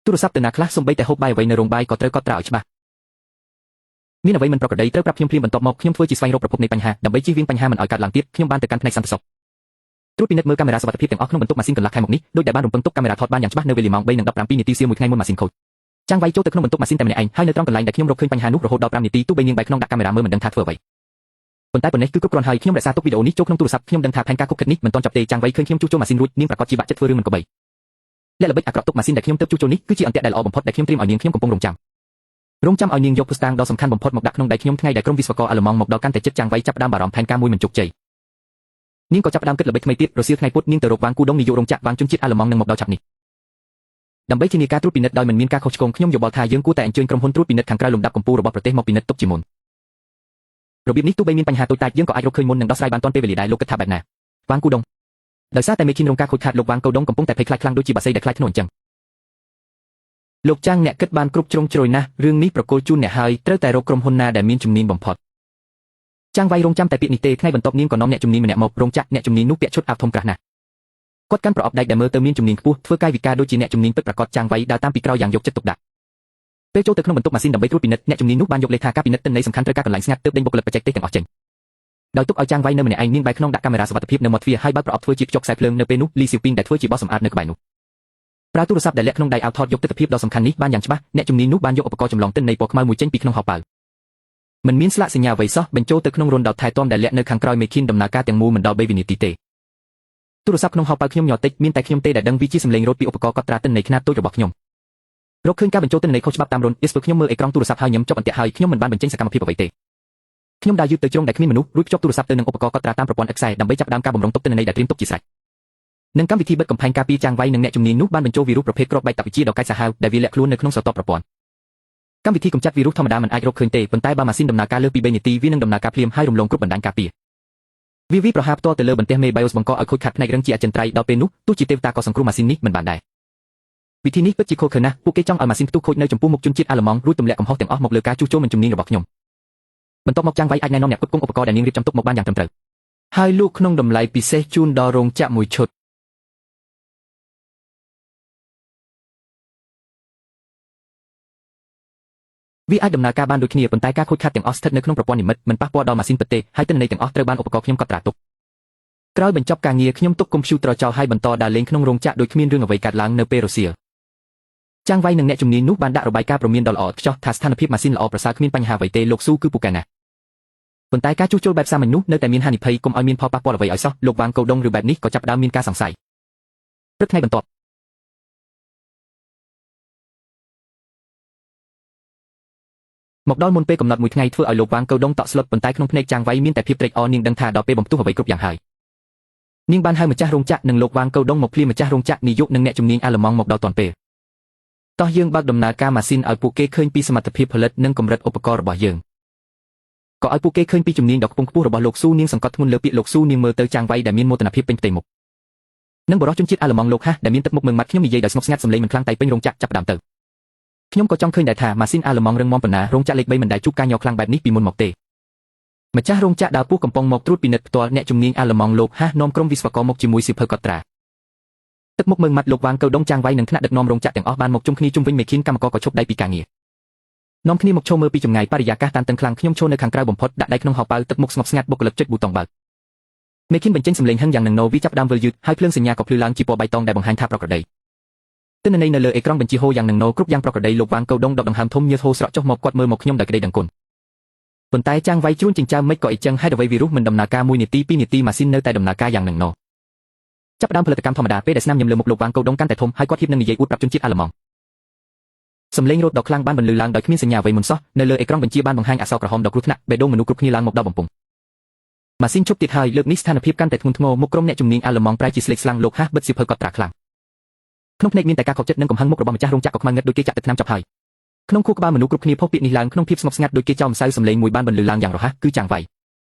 ទូរស័ព្ទទៅណាខ្លះសូម្បីតែហូបបាយអ្វីនៅរោងបាយក៏ត្រូវកត់ត្រាឲ្យច្បាស់មានអ្វីមិនប្រក្រតីត្រូវប្រាប់ខ្ញុំភ្លាមបន្ទាប់មកខ្ញុំធ្វើជាស្វែងរកប្រភពនៃបញ្ហាដើម្បីជៀសវាងបញ្ហាមិនឲ្យកើតឡើងទៀតខ្ញុំបានទៅកាន់ផ្នែកសន្តិសុខត្រួតពិនិត្យមើលកាមេរ៉ាសុវត្ថិភាពទាំងអស់ក្នុងបន្ទប់ម៉ាស៊ីនកន្លះខែមកនេះដូចដែលបានរំពឹងទុកកាមេរ៉ាថតបានយ៉ាងច្បាស់នៅវេលាម៉ោង 3:17 នាទីសៀលមួយថ្ងៃមុនម៉ាស៊ីនខូចចាងវៃចូលទៅក្នុងបន្ទប់ម៉ាស៊ីនតែម្នាក់ឯងហើយនៅត្រង់កន្លែងដែលខ្ញុំរកឃើញបញ្ហានោះរហូតដល់5នាទីទោះបីនាងបែកខ្នងដាក់កាមេរ៉ាមើលមិនដឹងថាធ្វើអ្វីប៉ុន្តែប៉ុណ្ណេះគឺគ្រប់គ្រាន់ហើយខ្ញុំរក្សាទុកវីដេអូនេះចូលក្នុងទូរស័ព្ទខ្ញុំដឹងថាផែនការខុបខិតនេះមិនទាន់ចប់ទេចាងវៃឃើញខ្ញុំជួសជុលម៉ាស៊ីនរួចនាងប្រកាសជាបាក់ចិត្តធ្វើរឿងមិនគប្បីលាក់ល្បិចអាក្រក់ទុកម៉ាស៊ីនដែលខ្ញុំទើបជួសជុលនេះគឺជាអន្ទាក់ដែលល្អបំផុតដែលខ្ញុំត្រៀមឲ្យនាងខ្ញុំកំពុងរងចាំឲ្យនាងយកភស្តុតាងដ៏សំខាន់បំផុតមកដាក់ក្នុងដៃខ្ញុំថ្ងៃដែលក្រុមវិស្វករអាល្លឺម៉ង់មកដល់កាន់តែជិតចាងវៃចាប់ផ្ដើមបារម្ភផែនការមួយមិនជោគជ័យនាងក៏ចាប់ផ្ដើមគិតល្បិចថ្មីទៀតរសៀលថ្ងៃពុធនាងទៅរកវ៉ាងគូដុងនាយករោងចក្រវ៉ាងជនជាតិអាល្លឺម៉ង់នឹងមកដល់ឆាប់នេះដើម្បីធានាការត្រួតពិនិត្យដោយមិនមានការខុសឆ្គងខ្ញុំយោបល់ថាយើងគួរតែអញ្ជើញក្រុមហ៊ុនត្រួតពិនិត្យខាងក្រៅលំដាប់កម្ពុជារបស់ប្រទេសមកពិនិត្យទុកជាមុនរបៀបនេះទោះបីមានបញ្ហាតូចតាចយើងក៏អាចរកឃើញមុននិងដោះស្រាយបានទាន់ពេលវេលាដែរលោកគិតថាបែបណាវ៉ាងគូដុងដោយសារតែមេឃានរោងការខូចខាតលោកវ៉ាងគូដុងកំពុងតែភ័យខ្លាចខ្លាំងដូចជាបាសីដែលខ្លាចធ្នូអញ្ចឹងលោកចាងអ្នកគិតបានគ្រប់ជ្រុងជ្រោយណាស់រឿងនេះប្រកល់ជូនអ្នកហើយត្រូវតែរកក្រុមហ៊ុនណាដែលមានជំនាញបំផុតចាងវៃរងចាំតែពាក្យនេះទេថ្ងៃបន្ទាប់នាងក៏នាំអ្នកជំនាញម្នាក់មករោងចក្រអ្នកជំនាញនោះពាក់ឈុតអាវធំក្រាស់ណាស់គាត់កាន់ប្រអប់ដែកដែលមើលទៅមានជំនាញខ្ពស់ធ្វើកាយវិការដូចជាអ្នកជំនាញពិតប្រាកដចាងវៃដើរតាមពីក្រោយយ៉ាងយកចិត្តទុកដាក់ពេលចូលទៅក្នុងបន្ទប់ម៉ាស៊ីនដើម្បីត្រួតពិនិត្យអ្នកជំនាញនោះបានយកលេខថាការពិនិត្យទិន្នន័យសំខាន់ត្រូវការកន្លែងស្ងាត់ទើបដេញបុគ្គលិកបច្ចេកទេសទាំងអស់ចេញដោយទុកឲ្យចាងវៃនៅម្នាក់ឯងនាងបែកខ្នងដាក់កាមេរ៉ាសុវត្ថិភាពនៅមាត់ទ្វារហើយបើកប្រអប់ធ្វើជាខ្ចប់ខ្សែភ្លើងនៅពេលនោះលីសៀវពីនដែលធ្វើជាបោះសម្អាតនៅក្បែរនោះប្រើទូរស័ព្ទដែលលាក់ក្នុងដៃអាវថតយកទិដ្ឋភាពដ៏សំខាន់នេះបានយ៉ាងច្បាស់អ្នកជំនាញនោះបានយកឧបករណ៍ចម្លងទិន្នន័យពណ៌ខ្មៅមួយចេញពីក្នុងហោប៉ៅមិនមានស្លាកសញ្ញាអ្វីសោះបញ្ចូលទៅក្នុងរន្ធដោតថែទាំដែលលាក់នៅខាងក្រោយមេឃានដំណើរការទាំងមូលមិនដល់3វិនាទីទេទូរស័ព្ទក្នុងហោប៉ៅខ្ញុំញ័រតិចមានតែខ្ញុំទេដែលដឹងវាជាសំឡេងរត់ពីឧបករណ៍កត់ត្រាទិន្នន័យខ្នាតតូចរបស់ខ្ញុំរកឃើញការបញ្ចូលទិន្នន័យខុសច្បាប់តាមរន្ធអ៊ីសពេលខ្ញុំមើលអេក្រង់ទូរស័ព្ទហើយញឹមចុះអន្ទាក់ហើយខ្ញុំមិនបានបញ្ចេញសកម្មភាពអ្វីទេខ្ញុំដើរយឺតទៅជ្រុងដែលគ្មានមនុស្សរួចភ្ជាប់ទូរស័ព្ទទៅនឹងឧបករណ៍កត់ត្រាតាមប្រព័ន្ធ XY ដើម្បីចាប់ផ្ដើមការបំរុងទុកទិន្នន័យដែលត្រៀមទុកជាស្រេចនឹងកម្មវិធីបិទកំផែងការពារចាងវៃនិងអ្នកជំនាញនោះបានបញ្ចូលវីរុសប្រភេទគ្រាប់បែកតាវិជាដ៏កាចសាហាវដែលវាលាក់ខ្លួននៅក្នុងស្រទាប់ប្រព័ន្ធកម្មវិធីកម្ចាត់វីរុសធម្មតាមិនអាចរកឃើញទេប៉ុន្តែបើម៉ាស៊ីនដំណើរការលើសពី3នាទីវានឹងដំណើរការភ្លាមហើយរំលងគ្រប់បណ្ដាញការពារវាប្រហារផ្ទាល់ទៅលើបន្ទះមេ BIOS បង្កឲ្យខូចខាតផ្នែករឹងជាអចិន្ត្រៃយ៍ដល់ពេលនោះទោះជាទេវតាក៏សង្គ្រោះម៉ាស៊ីននេះមិនបានដែរវិធីនេះពិតជាខុសខើណាស់ពួកគេចង់ឲ្យម៉ាស៊ីនផ្ទុះខូចនៅចំពោះមុខជនជាតិអាល្លឺម៉ង់រួចទម្លាក់កំហុសទាំងអស់មកលើការជួសជុលមិនជំនាញរបស់ខ្ញុំបន្ទាប់មកចាងវៃអាចណែនាំអ្នកគ្រប់គ្រងឧបករណ៍ដែលនាងរៀបចំទុកមកបានយ៉ាងត្រឹមត្រូវហើយលក់ក្នុងតម្លៃពិសេសជូនដល់រោងចក្រមួយឈុតវាអាចដំណើរការបានដូចគ្នាប៉ុន្តែការខូចខាតទាំងអស់ស្ថិតនៅក្នុងប្រព័ន្ធនិម្មិតមិនប៉ះពាល់ដល់ម៉ាស៊ីនពិតទេហើយទិន្នន័យទាំងអស់ត្រូវបានឧបករណ៍ខ្ញុំកត់ត្រាទុកក្រោយបញ្ចប់ការងារខ្ញុំទុកកុំព្យូទ័រចោលហើយបន្តដើរលេងក្នុងរោងចក្រដោយគ្មានរឿងអ្វីកើតឡើងនៅពេលរសៀលចាងវៃនិងអ្នកជំនាញនោះបានដាក់របាយការណ៍ព្រមានដ៏ល្អឥតខ្ចោះថាស្ថានភាពម៉ាស៊ីនល្អប្រសើរគ្មានបញ្ហាអ្វីទេលោកស៊ូគឺពូកែណាស់ប៉ុន្តែការជួសជុលបែបសាមញ្ញនោះនៅតែមានហានិភ័យកុំឲ្យមានផលប៉ះពាល់អ្វីឲ្យសោះលោកវ៉ាងកូដុងឬបែបនេះក៏ចាប់ផ្ដើមមានការសង្ស័យព្រឹកថ្ងៃបន្ទាប់មកដល់មុនពេលកំណត់មួយថ្ងៃធ្វើឲ្យលោកវ៉ាងកូដុងតក់ស្លុតប៉ុន្តែក្នុងភ្នែកចាងវៃមានតែភាពត្រេកអរនាងដឹងថាដល់ពេលបំផ្ទុះអ្វីគ្រប់យ៉ាងហើយនាងបានហៅម្ចាស់រោងចក្រនិងលោកវ៉ាងកូដុងមកភ្លាមម្ចាស់រោងចក្រនាយកនិងអ្នកជំនាញអាល្លឺម៉ង់មកដល់ទាន់ពេលតោះយើងបើកដំណើរការម៉ាស៊ីនឲ្យពួកគេឃើញពីសមត្ថភាពផលិតនិងកម្រិតឧបករណ៍របស់យើងក៏ឲ្យពួកគេឃើញពីជំនាញដ៏ខ្ពង់ខ្ពស់របស់លោកស៊ូនាងសង្កត់ធ្ងន់លើពាក្យលោកស៊ូនាងមើលទៅចាងវៃដែលមានមោទនភាពពេញផ្ទៃមុខនិងបរិសុទ្ធជនជាតិអាល្លឺម៉ង់លោកហាដែលមានទឹកមុខមើងម៉ាត់ខ្ញុំនិយាយដោយស្ងប់ស្ងាត់សម្លេងមិនខ្លាំងតែពេញរោងចក្រចាប់ផ្ដើមទៅខ្ញុំក៏ចង់ឃើញដែរថាម៉ាស៊ីនអាល្លឺម៉ង់រឹងមាំប៉ុណ្ណារោងចក្រលេខ3មិនដែលជួបការញ័រខ្លាំងបែបនេះពីមុនមកទេ ម្ចាស់រោងចក្រដើរពោះកំពុងមកត្រួតពិនិត្យផ្ទាល់អ្នកជំនាញអាល្លឺម៉ង់លោកហាស់នាំក្រុមវិស្វករមកជាមួយសៀវភៅកត់ត្រាទឹកមុខមើងម៉ាត់លោកវ៉ាងកៅដុងចាងវ៉ៃនិងថ្នាក់ដឹកនាំរោងចក្រទាំងអស់បានមកជុំគ្នាជុំវិញមេឃានកម្មករក៏ឈប់ដៃពីការងារនាំគ្នាមកឈរមើលពីចម្ងាយបរិយាកាសតានតឹងខ្លាំងខ្ញុំឈរនៅខាងក្រៅបំផុតដាក់ដៃក្នុងហោប៉ៅទឹកមុខស្ងប់ស្ងាត់បុគ្គលិកចុចប៊ូតុងបើកមេឃានបញ្ចេញសំឡេងហឹងយ៉ាងនឹងណូវាចាប់ដើមវិលយឺតហើយភ្លើងសញ្ញាក៏ភ្លឺឡើងជាពណ៌បៃតងដែលបង្ហាញថាប្រក្រតីទិន្នន័យនៅលើអេក្រង់បញ្ជីហូរយ៉ាងនឹងណូគ្រប់យ៉ាងប្រក្រតីលោកវ៉ាងកៅដុងដកដង្ហើមធំញើសហូរស្រក់ចុះមកគាត់មើលមកខ្ញុំដោយក្តីដឹងគុណប៉ុន្តែចាងវ៉ៃជ្រួញចិញ្ចើមមិនក៏អីចឹងហេតុអ្វីវីរុសមិនដំណើរការ1នាទី2នាទីម៉ាស៊ីននៅតែដំណើរការយ៉ាងនឹងណូចាប់ដើមផលិតកម្មធម្មតាពេលដែលស្នាមញឹមលើមុខលោកវ៉ាងកៅដុងកាន់តែធំហើយគាត់ហ៊ាននឹងនិយាយអួតប្រាប់ជនជាតិអាល្លឺម៉ង់សំឡេងរត់ដ៏ខ្លាំងបានបន្លឺឡើងដោយគ្មានសញ្ញាអ្វីមុនសោះនៅលើអេក្រង់បញ្ជាបានបង្ហាញអក្សរក្រហមដ៏គ្រោះថ្នាក់បេះដូងមនុស្សគ្រប់គ្នាឡើងមកដល់បំពង់ម៉ាស៊ីនឈប់ទៀតហើយលើកនេះស្ថានភាពកាន់តែធ្ងន់ធ្ងរមុខក្រុមអ្នកជំនាញអាល្លឺម៉ង់ប្រែជាស្លេកស្លាំងលោកហាស់បិទសៀវភៅកត់ត្រាខ្លាំងក្នុងភ្នែកមានតែការខកចិត្តនិងកំហឹងមុខរបស់ម្ចាស់រោងចក្រក៏ខ្មៅងឹតដូចគេចាក់ទឹកថ្នាំចប់ហើយក្នុងខួរក្បាលមនុស្សគ្រប់គ្នាផុសពាក្យនេះឡើងក្នុងភាពស្ងប់ស្ងាត់ដូចគេចោលម្សៅសំឡេងមួយបានបន្លឺឡើងយ៉ាងរហ័សគឺចាងវ៉ៃ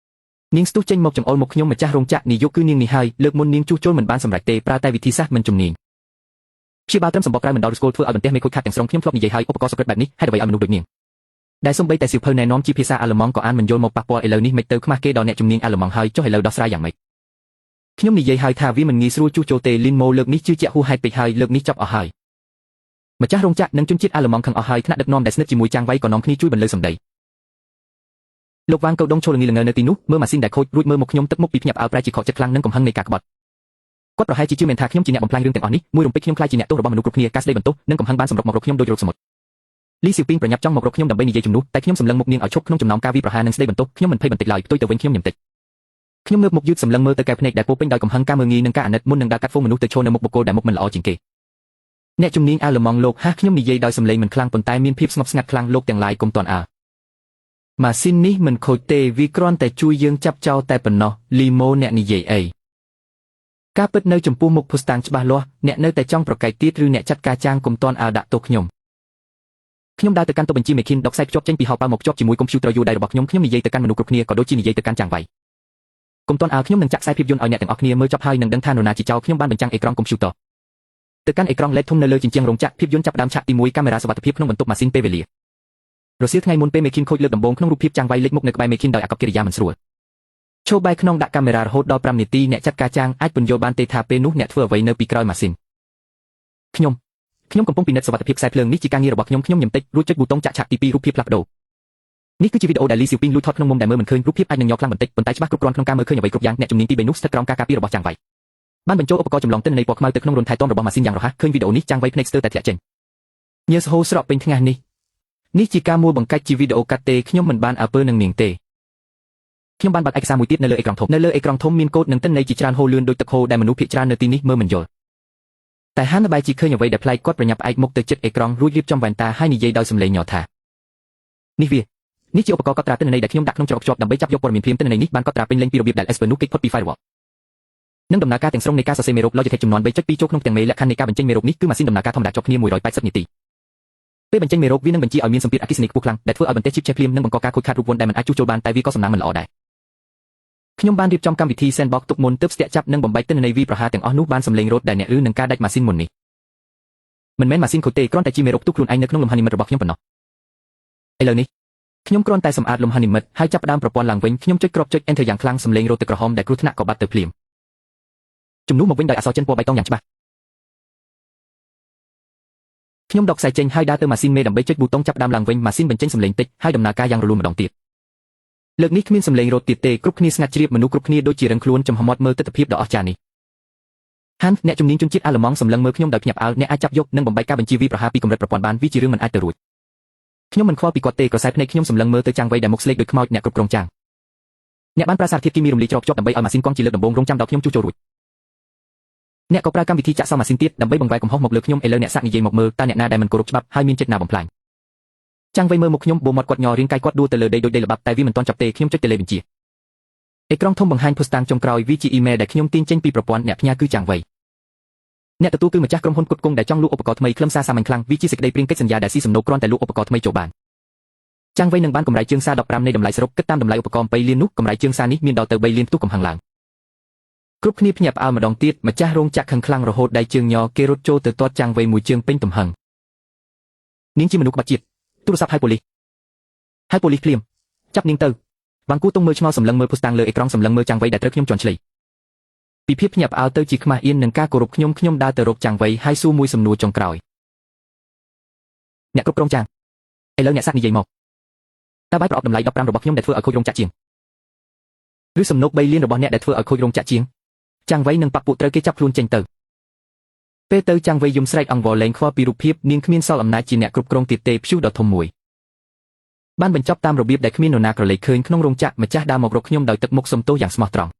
នាងស្ទុះចេញមកចង្អុលមកខ្ញុំម្ចាស់រោងចក្រនាយកគឺនាងនេះហើយលើកមុននាងជួសជុលមិនបានសម្រេចទេប្រើតែវិធីសាស្ត្រមិនជំនាញព្យាបាលត្រឹមសម្បកក្រៅមិនដល់ស្គលធ្វើឲ្យបន្ទះមេខូចខាតទាំងស្រុងខ្ញុំធ្លាប់និយាយហើយឧបករណ៍សក្តិបែបនេះហេតុអ្វីឲ្យមនុស្សដូចនាងដែលសំបីតែសៀវភៅណែនាំជាភាសាអាល្លឺម៉ង់ក៏អានមិនយល់មកប៉ះពាល់ឥឡូវនេះមិនទៅខ្មាស់គេដល់អ្នកជំនាញអាល្លឺម៉ង់ហើយចុះឥឡូវដោះស្រាយយ៉ាងម៉េចខ្ញុំនិយាយហើយថាវាមិនងាយស្រួលជួសជុលទេលីនម៉ូលើកនេះជឿជាក់ហួសហេតុពេកហើយលើកនេះចប់អស់ហើយម្ចាស់រោងចក្រនិងជនជាតិអាល្លឺម៉ង់ខឹងអស់ហើយថ្នាក់ដឹកនាំដែលស្និទ្ធជាមួយចាងវ៉ៃក៏នាំគ្នាជួយបន្លឺសម្ដីលោកវ៉ាងកៅដុងឈរល្ងីល្ងើនៅទីនោះមើលម៉ាស៊ីនដែលខូចរួចមើលមកខ្ញុំទឹកមុខពីភ្ញាក់ផ្អើលប្រែជាខកចិត្តខ្លាំងនិងកំហឹងនៃការក្បត់គាត់ប្រហែលជាជឿមែនថាខ្ញុំជាអ្នកបំផ្លាញរឿងទាំងអស់នេះមួយរំពេចខ្ញុំខ្លាចជាអ្នកទោសរបស់មនុស្សគ្រប់គ្នាការស្ដីបន្ទោសនិងកំហឹងបានសម្រុកមករកខ្ញុំដូចរកសមុទ្រលីសៀវពីងប្រញាប់ចង់មករកខ្ញុំដើម្បីនិយាយជំនួសតែខ្ញុំសម្លឹងមុខនាងឲ្យឈប់ក្នុងចំណោមការវាយប្រហារនិងស្ដីបន្ទោសខ្ញុំមិនភ័យបន្តិចឡើយផ្ទុយទៅវិញខ្ញុំញឹមតិចខ្ញុំងើបមុខយឺតសម្លឹងមើលទៅកែភ្នែកដែលពោពេញដោយកំហឹងការមើលងាយនិងការអាណិតមុននឹងដើរកាត់ហ្វូងមនុស្សទៅឈរនៅមុខបុគ្គលដែលមុខមិនល្អជាងគេអ្នកជំនាញអាល្លឺម៉ង់លោកហាស់ខ្ញុំនិយាយដោយសំឡេងមិនខ្លាំងប៉ុន្តែមានភាពស្ងប់ស្ងាត់ខ្លាំងលោកទាំងឡាយកុំទាន់អើម៉ាស៊ីននេះមិនខូចទេវាគ្រាន់តែជួយយើងចាប់ចោលតែប៉ុណ្ណោះលីម៉ូអ្នកនិយាយអីការពិតនៅចំពោះមុខភស្តុតាងច្បាស់លាស់អ្នកនៅតែចង់ប្រកែកទៀតឬអ្នកចាត់ការចាងកុំទាន់អើដាក់ទោសខ្ញុំដើរទៅកាន់តុបញ្ជីមេឃានដកខ្សែភ្ជាប់ចេញពីហោប៉ៅមកភ្ជាប់ជាមួយកុំព្យូទ័រយួរដៃរបស់ខ្ញុំនិយាយទៅកាន់មនុស្សគ្រប់គ្នាក៏ដូចជានិយាយទៅកាន់ចាងវ៉ៃកុំទាន់អើខ្ញុំនឹងចាក់ខ្សែភាពយន្តឲ្យអ្នកទាំងអស់គ្នាមើលចប់ហើយនឹងដឹងថានរណាជាចោរខ្ញុំបានបញ្ចាំងអេក្រង់កុំព្យូទ័រទៅកាន់អេក្រង់ LED ធំនៅលើជញ្ជាំងរោងចក្រភាពយន្តចាប់ផ្ដើមឆាកទី1កាមេរ៉ាសុវត្ថិភាពក្នុងបន្ទប់ម៉ាស៊ីនពេលវេលារសៀលថ្ងៃមុនពេលមេឃានខូចលើកដំបូងក្នុងរូបភាពចាងវ៉ៃលេចមុខនៅក្បែរមេឃានដោយអាកប្បកិរិយាមិនស្រួលឈោបែរខ្នងដាក់កាមេរ៉ារហូតដល់5នាទីអ្នកចាត់ការចាងអាចពន្យល់បានទេថាពេលនោះអ្នកធ្វើអ្វីនៅពីក្រោយម៉ាស៊ីនខ្ញុំកំពុងពិនិត្យសុវត្ថិភាពខ្សែភ្លើងនេះជាការងាររបស់ខ្ញុំញឹមតិចរួចចុចប៊ូតុងចាក់ឆាកទី2រូបភាពផ្លាស់ប្ដូរនេះគឺជាវីដេអូដែលលីសៀវពីងលួចថតក្នុងមុំដែលមើលមិនឃើញរូបភាពអាចនឹងញ័រខ្លាំងបន្តិចប៉ុន្តែច្បាស់គ្រប់គ្រាន់ក្នុងការមើលឃើញអ្វីគ្រប់យ៉ាងអ្នកជំនាញទី3នោះស្ថិតក្រោមការការពាររបស់ចាងវ៉ៃបានបញ្ចូលឧបករណ៍ចម្លងទិន្នន័យពណ៌ខ្មៅទៅក្នុងរន្ធថែទាំរបស់ម៉ាស៊ីនយ៉ាងរហ័សឃើញវីដេអូនេះចាងវ៉ៃភ្នែកស្ទើរតែធ្លាក់ចេញញើសហូរស្រក់ពេញថ្ងាសនេះជាការមួលបង្កាច់ជាវីដេអូកាត់ទេខ្ញុំមិនបានអើពើនឹងនាងទេខ្ញុំបានបាត់ឯកសារមួយទៀតនៅលើអេក្រង់ធំមានកូដនិងទិន្នន័យជាច្រើនហូរលឿនដូចទឹកហូរដែលមនុស្សភាគច្រើននៅទីនេះមើលមិនយល់តែហានបាយជាឃើញអ្វីដែលប្លែកគាត់ប្រញាប់ផ្អែកមុខទៅជិតអេក្រង់រួចរៀបចំវ៉ែនតាហើយនិយាយដោយសំឡេងញ័រថានេះជាឧបករណ៍កត់ត្រាទិន្នន័យដែលខ្ញុំដាក់ក្នុងច្រកភ្ជាប់ដើម្បីចាប់យកព័ត៌មានភ្លាមទិន្នន័យនេះបានកត់ត្រាពេញលេញពីរបៀបដែល Esperno គេចផុតពី firewall និងដំណើរការទាំងស្រុងនៃការសរសេរមេរោគ Logitech ចំនួន 3.2 ចូលក្នុងទាំងមេលក្ខខណ្ឌនៃការបញ្ចេញមេរោគនេះគឺម៉ាស៊ីនដំណើរការធម្មតាជាប់គ្នា180នាទីពេលបញ្ចេញមេរោគវានឹងបញ្ជាឲ្យមានសម្ពាធអគ្គិសនីខ្ពស់ខ្លាំងដែលធ្វើឲ្យបន្ទះជីបចេះភ្លាមនិងបង្កការខូចខាតរូបវន្តដែលមិនអាចជួសជុលបានតែវាក៏សំណាងមិនល្អដែរខ្ញុំបានរៀបចំកម្មវិធី Sandbox ទុកមុនទើបស្ទាក់ចាប់និងបំបែកទិន្នន័យវាប្រហារទាំងអស់នោះបានសម្លេងរត់ដែលអ្នកឬនឹងការដាច់ម៉ាស៊ីនមុននេះមិនមែនម៉ាស៊ីនខូចទេគ្រាន់តែជាមេរោគផ្ទុះខ្លួនឯងនៅក្នុងលំហានិមិត្តរបស់ខ្ញុំប៉ុណ្ណោះឥឡូវនេះខ្ញុំគ្រាន់តែសម្អាតលំហានិមិត្តហើយចាប់ផ្ដើមប្រព័ន្ធឡើងវិញខ្ញុំចុចគ្រាប់ចុច Enter យ៉ាងខ្លាំងសម្លេងរត់ទឹកក្រហមដែលគ្រោះថ្នាក់ក៏បាត់ទៅភ្លាមជំនួសមកវិញដោយអក្សរចិនពណ៌បៃតងយ៉ាងច្បាស់ខ្ញុំដកខ្សែចេញហើយដើរទៅម៉ាស៊ីនមេដើម្បីចុចប៊ូតុងចាប់ផ្ដើមឡើងវិញម៉ាស៊ីនបញ្ចេញសំឡេងតិចហើយដំណើរការយ៉ាងរលូនម្ដងទៀតលើកនេះគ្មានសំឡេងរត់ទៀតទេគ្រប់គ្នាស្ងាត់ជ្រាបមនុស្សគ្រប់គ្នាដូចជារឹងខ្លួនចំហមាត់មើលទស្សនវិជ្ជាដ៏អស្ចារ្យនេះហានអ្នកជំនាញជនជាតិអាល្លឺម៉ង់សម្លឹងមើលខ្ញុំដោយភ្ញាក់ផ្អើលអ្នកអាចចាប់យកនិងបំបែកការបញ្ជាវាប្រហារពីកម្រិតប្រព័ន្ធបានវាជារឿងមិនអាចទៅរួចខ្ញុំមិនខ្វល់ពីគាត់ទេក្រសែភ្នែកខ្ញុំសម្លឹងមើលទៅចាងវ៉ៃដែលមុខស្លេកដូចខ្មោចអ្នកគ្រប់គ្រងចាងអ្នកបានប្រើសារធាតុគីមីរំលាយច្រកភ្ជាប់ដើម្បីឲ្យម៉ាស៊ីនកង់ជាលើកដំបូងរងចាំដល់ខ្ញុំជួសជុលរួចអ្នកក៏ប្រើកម្មវិធីចាក់សោម៉ាស៊ីនទៀតដើម្បីបង្វែរកំហុសមកលើខ្ញុំឥឡូវអ្នកសាក់និយាយមកមើលតើអ្នកណាដែលមិនគោរពច្បាប់ហើយមានចិត្តណាបំផ្លាញចាងវ៉ៃមើលមកខ្ញុំបូមាត់គាត់ញ័ររាងកាយគាត់ដួលទៅលើដីដូចដីល្បាប់តែវាមិនទាន់ចប់ទេខ្ញុំចុចទៅលេខបញ្ជាអេក្រង់ធំបង្ហាញភស្តុតាងចុងក្រោយវាជាអ៊ីមែលដែលខ្ញុំទាញចេញពីប្រព័ន្ធអ្នកផ្ញើគឺចាងវ៉ៃអ្នកទទួលគឺម្ចាស់ក្រុមហ៊ុនគុតគង់ដែលចង់លក់ឧបករណ៍ថ្មីខ្លឹមសារសាមញ្ញខ្លាំងវាជាសេចក្តីព្រៀងកិច្ចសន្យាដែលស៊ីសំណូកគ្រាន់តែលក់ឧបករណ៍ថ្មីចូលបានចាងវ៉ៃនឹងបានកម្រៃជើងសារ15នៃតម្លៃសរុបគិតតាមតម្លៃឧបករណ៍2លាននោះកម្រៃជើងសារនេះមានដល់ទៅ3លានផ្ទុះកំហឹងឡើងគ្រប់គ្នាភ្ញាក់ផ្អើលម្ដងទៀតម្ចាស់រោងចក្រខឹងខ្លាំងរហូតដៃជើងញ័រគេរត់ចូលទៅទាត់ចាងវ៉ៃមួយជើងពេញទំហឹងនាងជាមនុស្សក្បត់ជាតិទូរស័ព្ទហៅប៉ូលីសភ្លាមចាប់នាងទៅ វ៉ាងគូតុងមើលឆ្ងល់សម្លឹងមើលភូស្តាំងលើអេក្រង់សម្លឹងមើលចាំងវៃដែលត្រូវខ្ញុំជន់ឈ្លីពីភាពភ្ញាក់ផ្អើលទៅជាខ្មាស់អៀននឹងការគោរពខ្ញុំដើរទៅរកចាំងវៃហើយសួរមួយសំណួរចុងក្រោយអ្នកគ្រប់គ្រងចាំងឥឡូវអ្នកសាក់និយាយមកតើបាយប្រអប់តម្លៃ15របស់ខ្ញុំដែលធ្វើឲ្យខូចរោងចក្រជាងឬសំណុក3លានរបស់អ្នកដែលធ្វើឲ្យខូចរោងចក្រជាងចាំងវៃនឹងប៉ាក់ពួកត្រូវគេចាប់ខ្លួនចេញទៅពេលទៅចាំងវៃយំស្រែកអង្វរលែងខ្វល់ពីរូបភាពនាងគ្មានសល់អំណាចជាអ្នកគ្រប់គ្រងទៀតទេព្យុះដ៏ធំមួយបានបញ្ចប់តាមរបៀបដែលគ្មាននរណាក្រឡេកឃើញក្នុងរោងចក្រម្ចាស់ដើរមករកខ្ញុំដោយទឹកមុខសុំទោសយ៉ាងស្មោះត្រង់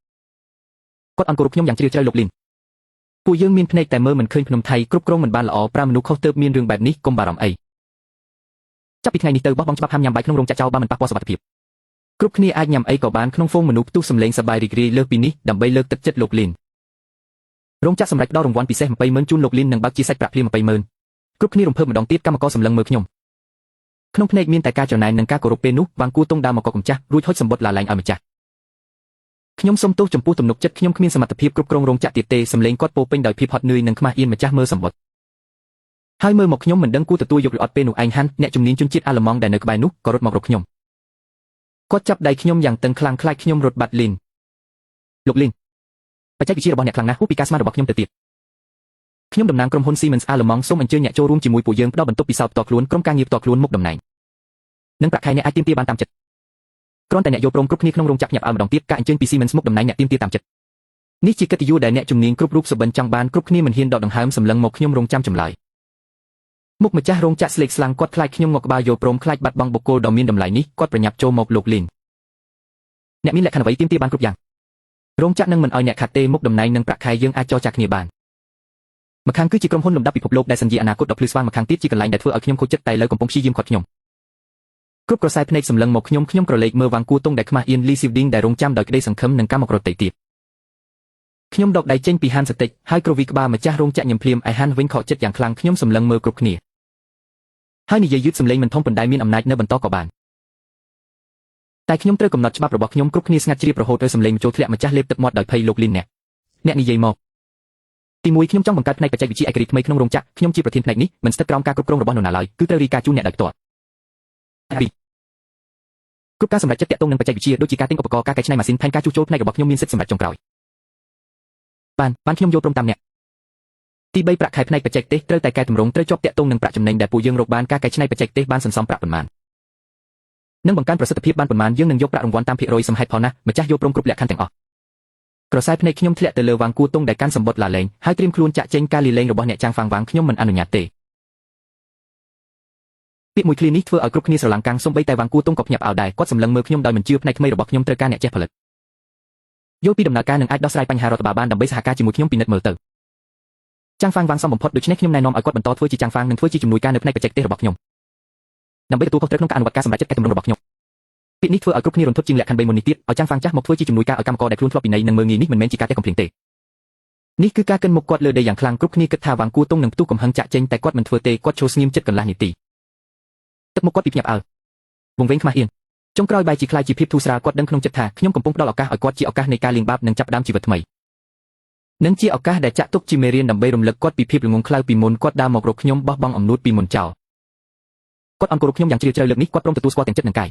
គាត់អង្គគោរពខ្ញុំយ៉ាងជ្រាលជ្រៅលោកលីនពួកយើងមានភ្នែកតែមើលមិនឃើញភ្នំថៃគ្រប់គ្រងមិនបានល្អប្រាំមនុស្សខុសទើបមានរឿងបែបនេះកុំបារម្ភអីចាប់ពីថ្ងៃនេះទៅបោះបង់ច្បាប់ហាមញ៉ាំបាយក្នុងរោងចក្រចោលបើមិនប៉ះពាល់សុវត្ថិភាពគ្រប់គ្នាអាចញ៉ាំអីក៏បានក្នុងហ្វូងមនុស្សផ្ទុះសម្លេងសប្បាយរីករាយលើសពីនេះដើម្បីលើកទឹកចិត្តលោកលីនរោងចក្រសម្រេចផ្ដល់រង្វាន់ពិសេស20,000ជូនលោកលីននិងបើកជាសាច់ប្រាក់ភ្លាម20,000គ្រប់គ្នារំភើបម្ដងទៀតកម្មករសម្លឹងមើលខ្ញុំក្នុងភ្នែកមានតែការច្រណែននិងការគោរពពេលនោះវ៉ាងគូតុងដើរមកកកម្ចាស់រួចហុចសម្បត្តិឡាលែងឲ្យម្ចាស់ខ្ញុំសុំទោសចំពោះទំនុកចិត្តខ្ញុំគ្មានសមត្ថភាពគ្រប់គ្រងរោងចក្រទៀតទេសម្លេងគាត់ពោពេញដោយភាពហត់នឿយនិងខ្មាស់អៀនម្ចាស់មើលសម្បត្តិហើយមើលមកខ្ញុំមិនដឹងគួរទទួលយកឬអត់ពេលនោះឯងហាន់អ្នកជំនាញជនជាតិអាល្លឺម៉ង់ដែលនៅក្បែរនោះក៏រត់មករកខ្ញុំគាត់ចាប់ដៃខ្ញុំយ៉ាងតឹងខ្លាំងខ្លាចខ្ញុំរត់បាត់លីនលោកលីនបច្ចេកវិទ្យារបស់អ្នកខ្លាំងណាស់ហួសពីការស្មានរបស់ខ្ញុំទៅទៀតខ្ញុំតំណាងក្រុមហ៊ុន Siemens អាល្លឺម៉ង់សូមអញ្ជើញអ្នកចូលរួមជាមួយពួកយើងផ្ដល់បន្ទប់ពិសោធន៍ផ្ទាល់ខ្លួនក្រុមការងារផ្ទាល់ខ្លួនមុខតំណែងនិងប្រាក់ខែអ្នកអាចទាមទារបានតាមចិត្តគ្រាន់តែអ្នកយល់ព្រមគ្រប់គ្នាក្នុងរោងចក្រញាប់អើម្ដងទៀតការអញ្ជើញពី Siemens មុខតំណែងអ្នកទាមទារតាមចិត្តនេះជាកិត្តិយសដែលអ្នកជំនាញគ្រប់រូបសុបិនចង់បានគ្រប់គ្នាមិនហ៊ានដកដង្ហើមសម្លឹងមកខ្ញុំរងចាំចម្លើយមុខម្ចាស់រោងចក្រស្លេកស្លាំងគាត់ខ្លាចខ្ញុំងក់ក្បាលយល់ព្រមខ្លាចបាត់បង់បុគ្គលដ៏មានតម្លៃនេះគាត់ប្រញាប់ចូលមកលោកលីនអ្នកមានលក្ខណៈអ្វីទាមទារបានគ្រប់យ៉ាងរោងចក្រនឹងមិនឲ្យអ្នកខាត់ទេមុខតំណែងនិងប្រាក់ខែយើងអាចចរចាគ្នាបានម្ខាងគឺជាក្រុមហ៊ុនលំដាប់ពិភពលោកដែលសន្យាអនាគតដ៏ភ្លឺស្វាងម្ខាងទៀតជាកន្លែងដែលធ្វើឲ្យខ្ញុំខូចចិត្តតែលើកំពុងព្យាយាមខាត់ខ្ញុំគ្រប់ក្រសែភ្នែកសម្លឹងមកខ្ញុំក្រឡេកមើលវ៉ាងគូតុងដែលខ្មាស់អៀនលីស៊ីវឌីងដែលរងចាំដោយក្តីសង្ឃឹមនិងការមករត់ទៀតខ្ញុំដកដៃចេញពីហានសតិចហើយគ្រវីក្បាលម្ចាស់រោងចក្រញឹមភ្លាមឯហានវិញខកចិត្តយ៉ាងខ្លាំងខ្ញុំសម្លឹងមើលគ្រប់គ្នាហើយនិយាយយឺតសម្លេងមិនធំប៉ុន្តែមានអំណាចនៅបន្តក៏បានតែខ្ញុំត្រូវកំណត់ច្បាប់របស់ខ្ញុំគ្រប់គ្នាស្ងាត់ជ្រាបរហូតដល់សម្លេងចូលធ្លាក់ម្ចាស់លេបទឹកមាត់ដោយភ័យលោកលីនអ្នកនិយាយមកទីមួយខ្ញុំចង់បង្កើតផ្នែកបច្ចេកវិទ្យាឯករាជ្យថ្មីក្នុងរោងចក្រខ្ញុំជាប្រធានផ្នែកនេះមិនស្ថិតក្រោមការគ្រប់គ្រងរបស់នរណាឡើយគឺត្រូវរាយការណ៍ជូនអ្នកដោយផ្ទាល់គ្រប់ការសម្រេចចិត្តទាក់ទងនឹងបច្ចេកវិទ្យាដូចជាការទិញឧបករណ៍ការកែច្នៃម៉ាស៊ីនផែនការជួសជុលផ្នែករបស់ខ្ញុំមានសិទ្ធិសម្រេចចុងក្រោយបានខ្ញុំយល់ព្រមតាមអ្នកទី3ប្រាក់ខែផ្នែកបច្ចេកទេសត្រូវតែកែតម្រង់ត្រូវជាប់ទាក់ទងនឹងប្រាក់ចំណេញដែលពួកយើងរកបានការកែច្នៃបច្ចេកទេសបានសន្សំប្រាក់ប៉ុន្មាននិងបង្កើនប្រសិទ្ធភាពបានប៉ុន្មានយើងនឹងយកប្រាក់រង្វាន់តាមភាគរយសមហេតុផលណាម្ចាស់យល់ព្រមគ្រប់លក្ខខណ្ឌទាំងអស់ក្រសែភ្នែកខ្ញុំធ្លាក់ទៅលើវ៉ាងគូតុងដែលកាន់សម្បត្តិឡាលែងហើយត្រៀមខ្លួនចាក់ចេញការលាលែងរបស់អ្នកចាងហ្វាងវ៉ាងខ្ញុំមិនអនុញ្ញាតទេពាក្យមួយឃ្លានេះធ្វើឲ្យគ្រប់គ្នាស្រឡាំងកាំងសូម្បីតែវ៉ាងគូតុងក៏ភ្ញាក់ផ្អើលដែរគាត់សម្លឹងមើលខ្ញុំដោយមិនជឿផ្នែកថ្មីរបស់ខ្ញុំត្រូវការអ្នកចេះផលិតយល់ពីដំណើរការនិងអាចដោះស្រាយបញ្ហារដ្ឋបាលបានដើម្បីសហការជាមួយខ្ញុំពិនិត្យមើលទៅចាងហ្វាងវ៉ាងសមបំផុតដូច្នេះខ្ញុំណែនាំឲ្យគាត់បន្តធ្វើជាចាងហ្វាងនិងធ្វើជាជំនួយការនៅផ្នែកបច្ចេកទេសរបស់ខ្ញុំដើម្បីទទួលខុសត្រូវក្នុងការអនុវត្តការសម្រេចចិត្តកែតម្រង់របស់ខ្ញុំពាក្យនេះធ្វើឲ្យគ្រប់គ្នារន្ធត់ជាងលក្ខខណ្ឌ3មុននេះទៀតឲ្យចាងហ្វាងចាស់មកធ្វើជាជំនួយការឲ្យកម្មករដែលខ្លួនធ្លាប់ពីណីនិងមើងងាយនេះមិនមែនជាការតែកំភ្លៀងទេនេះគឺការកិនមុខគាត់លើដីយ៉ាងខ្លាំងគ្រប់គ្នាគិតថាវ៉ាងគូតុងនឹងផ្ទុះកំហឹងចាក់ចេញតែគាត់មិនធ្វើទេគាត់ឈរស្ងៀមចិត្តកន្លះនាទីទឹកមុខគាត់ពីភ្ញាក់ផ្អើលវង្វេងខ្មាស់អៀនចុងក្រោយបែរជាខ្លាចជាភាពធូរស្រាលគាត់ដឹងក្នុងចិត្តថាខ្ញុំកំពុងផ្ដល់ឱកាសឲ្យគាត់ជាឱកាសនៃការលាងបាបនិងចាប់ផ្ដើមជីវិតថ្មីនិងជាឱកាសដែលចាក់ទុកជាមេរៀនដើម្បីរំលឹកគាត់ពីភាពល្ងងខ្លៅពីមុនគាត់ដើរមករកខ្ញុំបោះបង់អំនួតពីមុនចោលគាត់អង្គគោរពខ្ញុំយ៉ាងជ្រាលជ្រៅលើកនេះគាត់ព្រមទទួលស្គាល់ទាំងចិត្តនិងកាយ